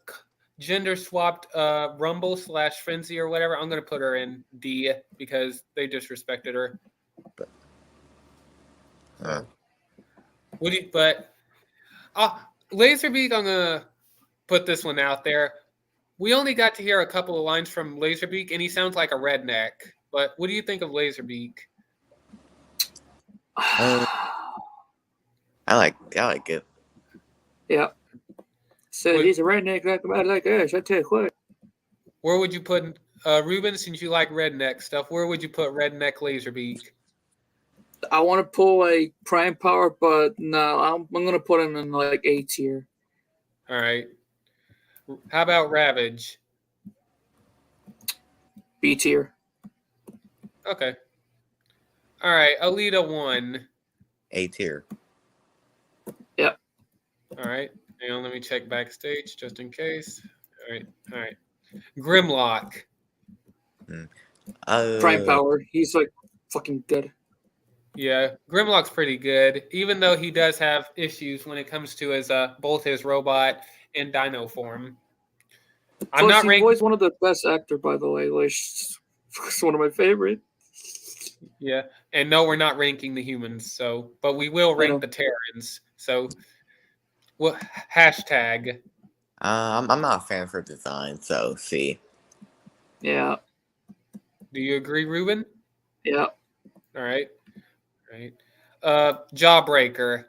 gender swapped Rumble / Frenzy or whatever. I'm gonna put her in D because they disrespected her. What do you? But Laserbeak, I'm gonna put this one out there. We only got to hear a couple of lines from Laserbeak, and he sounds like a redneck. But what do you think of Laserbeak? I like it. Yeah. So he's a redneck like us. I tell you what. Where would you put Ruben? Since you like redneck stuff, where would you put redneck Laserbeak? I want to pull like prime power, but no, I'm gonna put him in like A tier. All right. How about Ravage? B tier. Okay. All right. Alita 1. A tier. Yep. All right. Hang on, let me check backstage just in case. All right. All right. Grimlock. Prime power. He's like fucking good. Yeah, Grimlock's pretty good, even though he does have issues when it comes to his both his robot and dino form. I'm Plus, not he's ranking. always one of the best actor, by the way. Like, he's one of my favorite. Yeah, and no, we're not ranking the humans. So, but we will rank the Terrans. So, what hashtag? I'm not a fan of her design, so C. Yeah. Do you agree, Ruben? Yeah. All right. All right. Jawbreaker.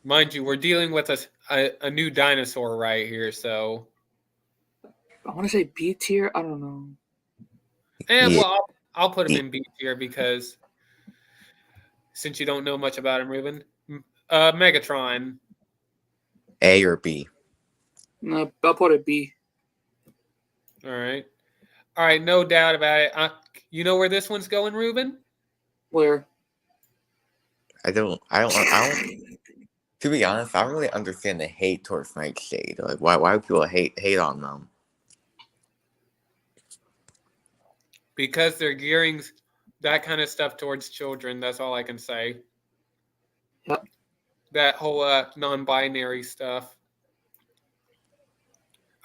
Mind you, we're dealing with a new dinosaur right here, so. I want to say B tier. I don't know. And well, I'll put him in B tier because since you don't know much about him, Ruben. Megatron. A or B? No, I'll put it B. All right. All right, no doubt about it. You know where this one's going, Ruben? Where? I don't. To be honest, I don't really understand the hate towards Nightshade. Like, why do people hate on them? Because they're gearing that kind of stuff towards children. That's all I can say. Yep. That whole non-binary stuff.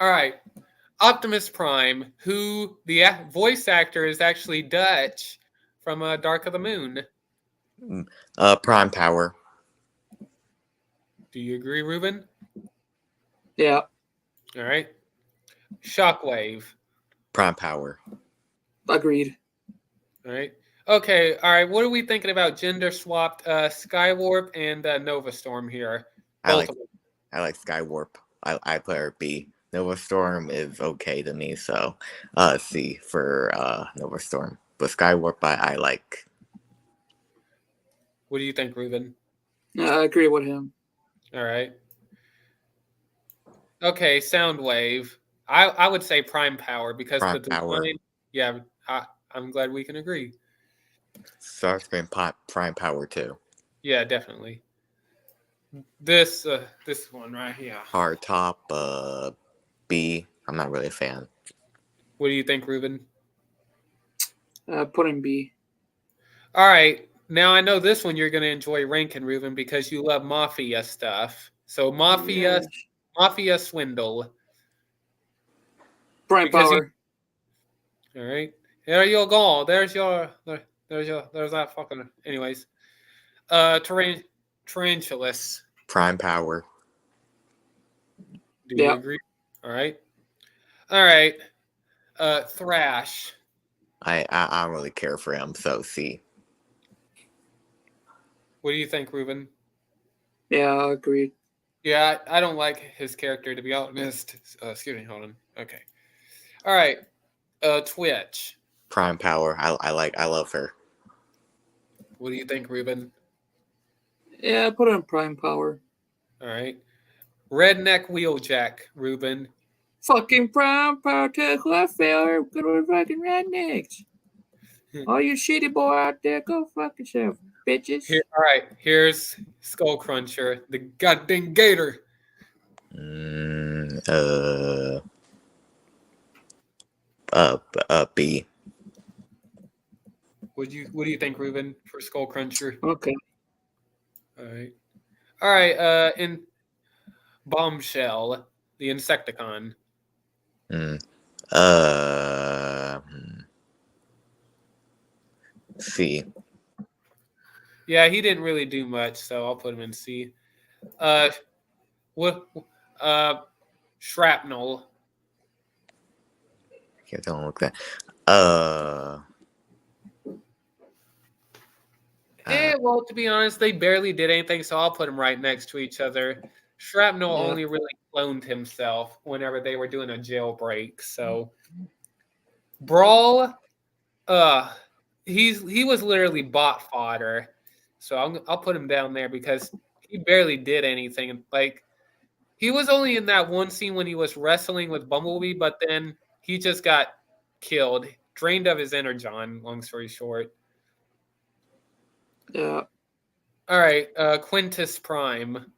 All right. Optimus Prime, who the voice actor is actually Dutch from Dark of the Moon. Prime Power. Do you agree, Ruben? Yeah, All right. Shockwave. Prime Power. agreed. All right. Okay. All right. What are we thinking about gender swapped Skywarp and Nova Storm here? I Both like of them. I like Skywarp. I play her B. Nova Storm is okay to me, so C for Nova Storm. But Skywarp I like. What do you think, Ruben? I agree with him. All right. Okay. Soundwave. I would say Prime Power because Prime the design. Power. Yeah. I'm glad we can agree. Starscream Prime Power too. Yeah, definitely. This one right here. Hard Top B. I'm not really a fan. What do you think, Ruben? Put him B. All right. Now I know this one you're going to enjoy ranking, Ruben, because you love Mafia stuff. So Mafia Swindle. Prime Because Power. All right. There you go. There's that fucking. Anyways, Tarantulas. Prime Power. Do you agree? All right. Thrash. I don't really care for him, so C. What do you think, Ruben? Yeah, agreed. Yeah, I don't like his character, to be honest. Excuse me, hold on. Okay. All right. Twitch. Prime Power. I love her. What do you think, Ruben? Yeah, put him Prime Power. All right. Redneck Wheeljack, Ruben. Fucking Prime Power to who I fail. Good old fucking rednecks. All you shitty boy out there, go fuck yourself, bitches. All right. Here's Skull Cruncher, the goddamn gator. B. What do you think, Ruben, for Skull Cruncher? Okay. All right. In Bombshell, the Insecticon. C. Yeah, he didn't really do much, so I'll put him in C. Shrapnel. Okay, don't look that. Well, to be honest, they barely did anything, so I'll put them right next to each other. Shrapnel only really cloned himself whenever they were doing a jailbreak. So Brawl, he was literally bot fodder. So I'll put him down there because he barely did anything. Like he was only in that one scene when he was wrestling with Bumblebee, but then he just got killed, drained of his energon. Long story short. Yeah. All right, Quintus Prime.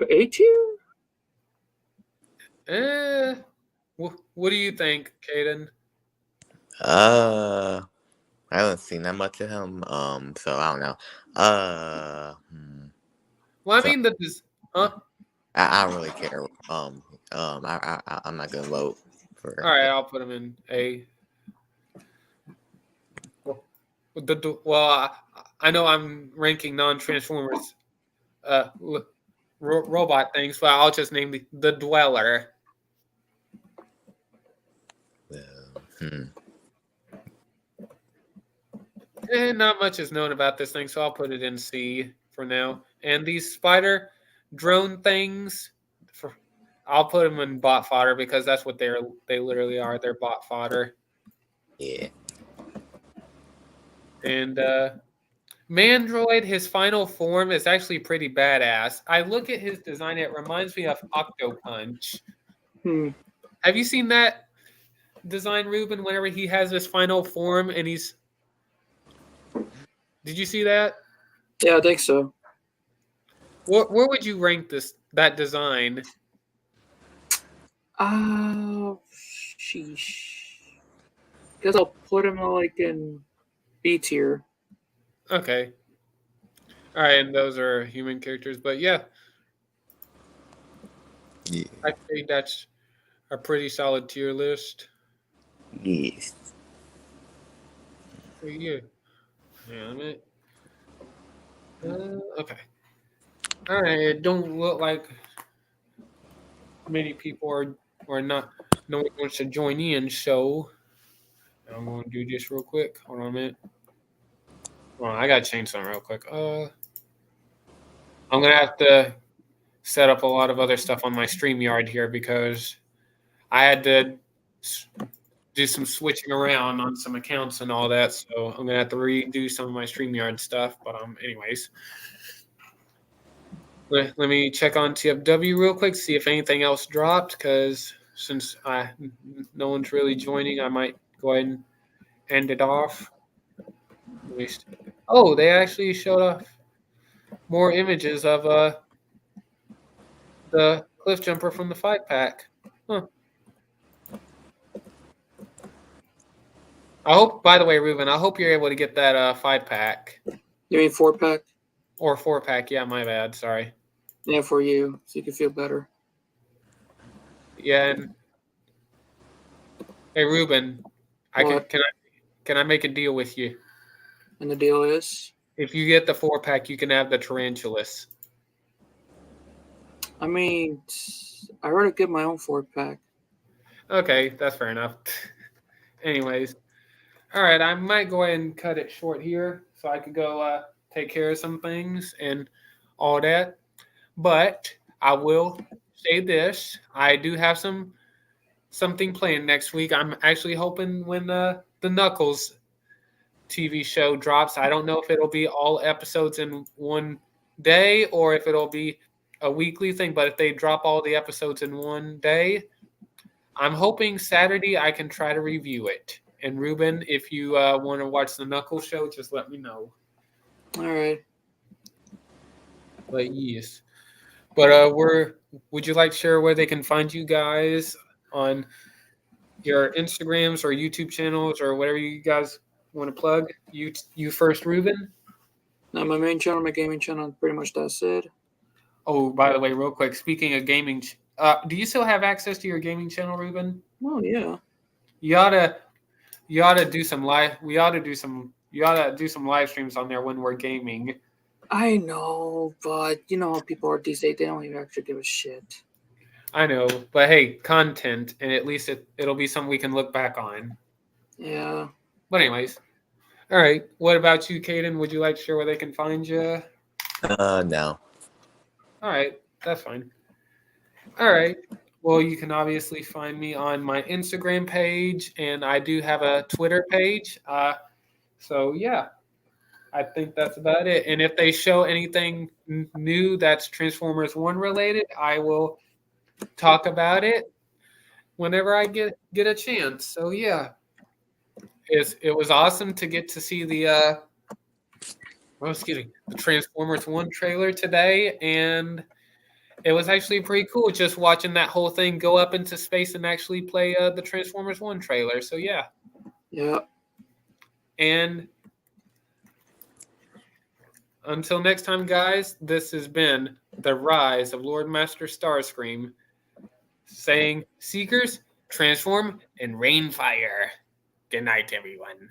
A tier? What do you think, Caden? I haven't seen that much of him, so I don't know. Well, I mean, I don't really care. I'm not gonna vote for. All right, I'll put him in A. Well, I know I'm ranking non-Transformers, robot things, but I'll just name the Dweller. And not much is known about this thing, so I'll put it in C for now. And these spider drone things, I'll put them in bot fodder because that's what they literally are. They're bot fodder. Yeah. And Mandroid, his final form is actually pretty badass. I look at his design; it reminds me of Octopunch. Have you seen that design, Ruben? Whenever he has his final form, and he's did you see that? Yeah, I think so. Where would you rank that design? Sheesh. Guess I'll put him like in B tier. Okay. All right, and those are human characters, but yeah. I think that's a pretty solid tier list. Yes. So yeah. Damn it. Okay. All right. It don't look like many people are not. No one wants to join in. So I'm going to do this real quick. Hold on a minute. Hold on, I got to change something real quick. I'm gonna have to set up a lot of other stuff on my StreamYard here because I had to do some switching around on some accounts and all that. So I'm gonna have to redo some of my StreamYard stuff. But anyways, let me check on TFW real quick, see if anything else dropped. Because since no one's really joining, I might go ahead and end it off. At least, oh, they actually showed off more images of the cliff jumper from the 5-pack. Huh. I hope, by the way, Ruben, I hope you're able to get that 5-pack You mean 4-pack? or 4-pack. Yeah, my bad. Sorry. Yeah, for you, so you can feel better. Yeah. And, hey, Ruben, What? can I make a deal with you? And the deal is, If you get the 4-pack, you can have the Tarantulas. I mean, I already get my own 4-pack. Okay, that's fair enough. Anyways, all right, I might go ahead and cut it short here so I could go take care of some things and all that. But I will say this: I do have something planned next week. I'm actually hoping when the Knuckles TV show drops, I don't know if it'll be all episodes in one day or if it'll be a weekly thing. But if they drop all the episodes in one day, I'm hoping Saturday I can try to review it. And Ruben, if you want to watch the Knuckles show, just let me know. All right. But yes. But would you like to share where they can find you guys on your Instagrams or YouTube channels or whatever you guys want to plug? You first, Ruben. Now my main channel, my gaming channel, pretty much that's it. Oh, by the way, real quick, speaking of gaming, do you still have access to your gaming channel, Ruben? Oh yeah. You ought to do some live. You ought to do some live streams on there when we're gaming. I know, but you know how people are these days. They don't even actually give a shit. I know, but hey, content, and at least it'll be something we can look back on. Yeah. But anyways, all right. What about you, Caden? Would you like to share where they can find you? No. All right, that's fine. All right. Well, you can obviously find me on my Instagram page, and I do have a Twitter page. So yeah, I think that's about it. And if they show anything new that's Transformers 1 related, I will talk about it whenever I get a chance. So yeah, it was awesome to get to see the Transformers 1 trailer today, and it was actually pretty cool just watching that whole thing go up into space and actually play the Transformers 1 trailer. So yeah. Yeah. And until next time, guys, this has been the rise of Lord Master Starscream saying, Seekers, transform and rain fire. Good night, everyone.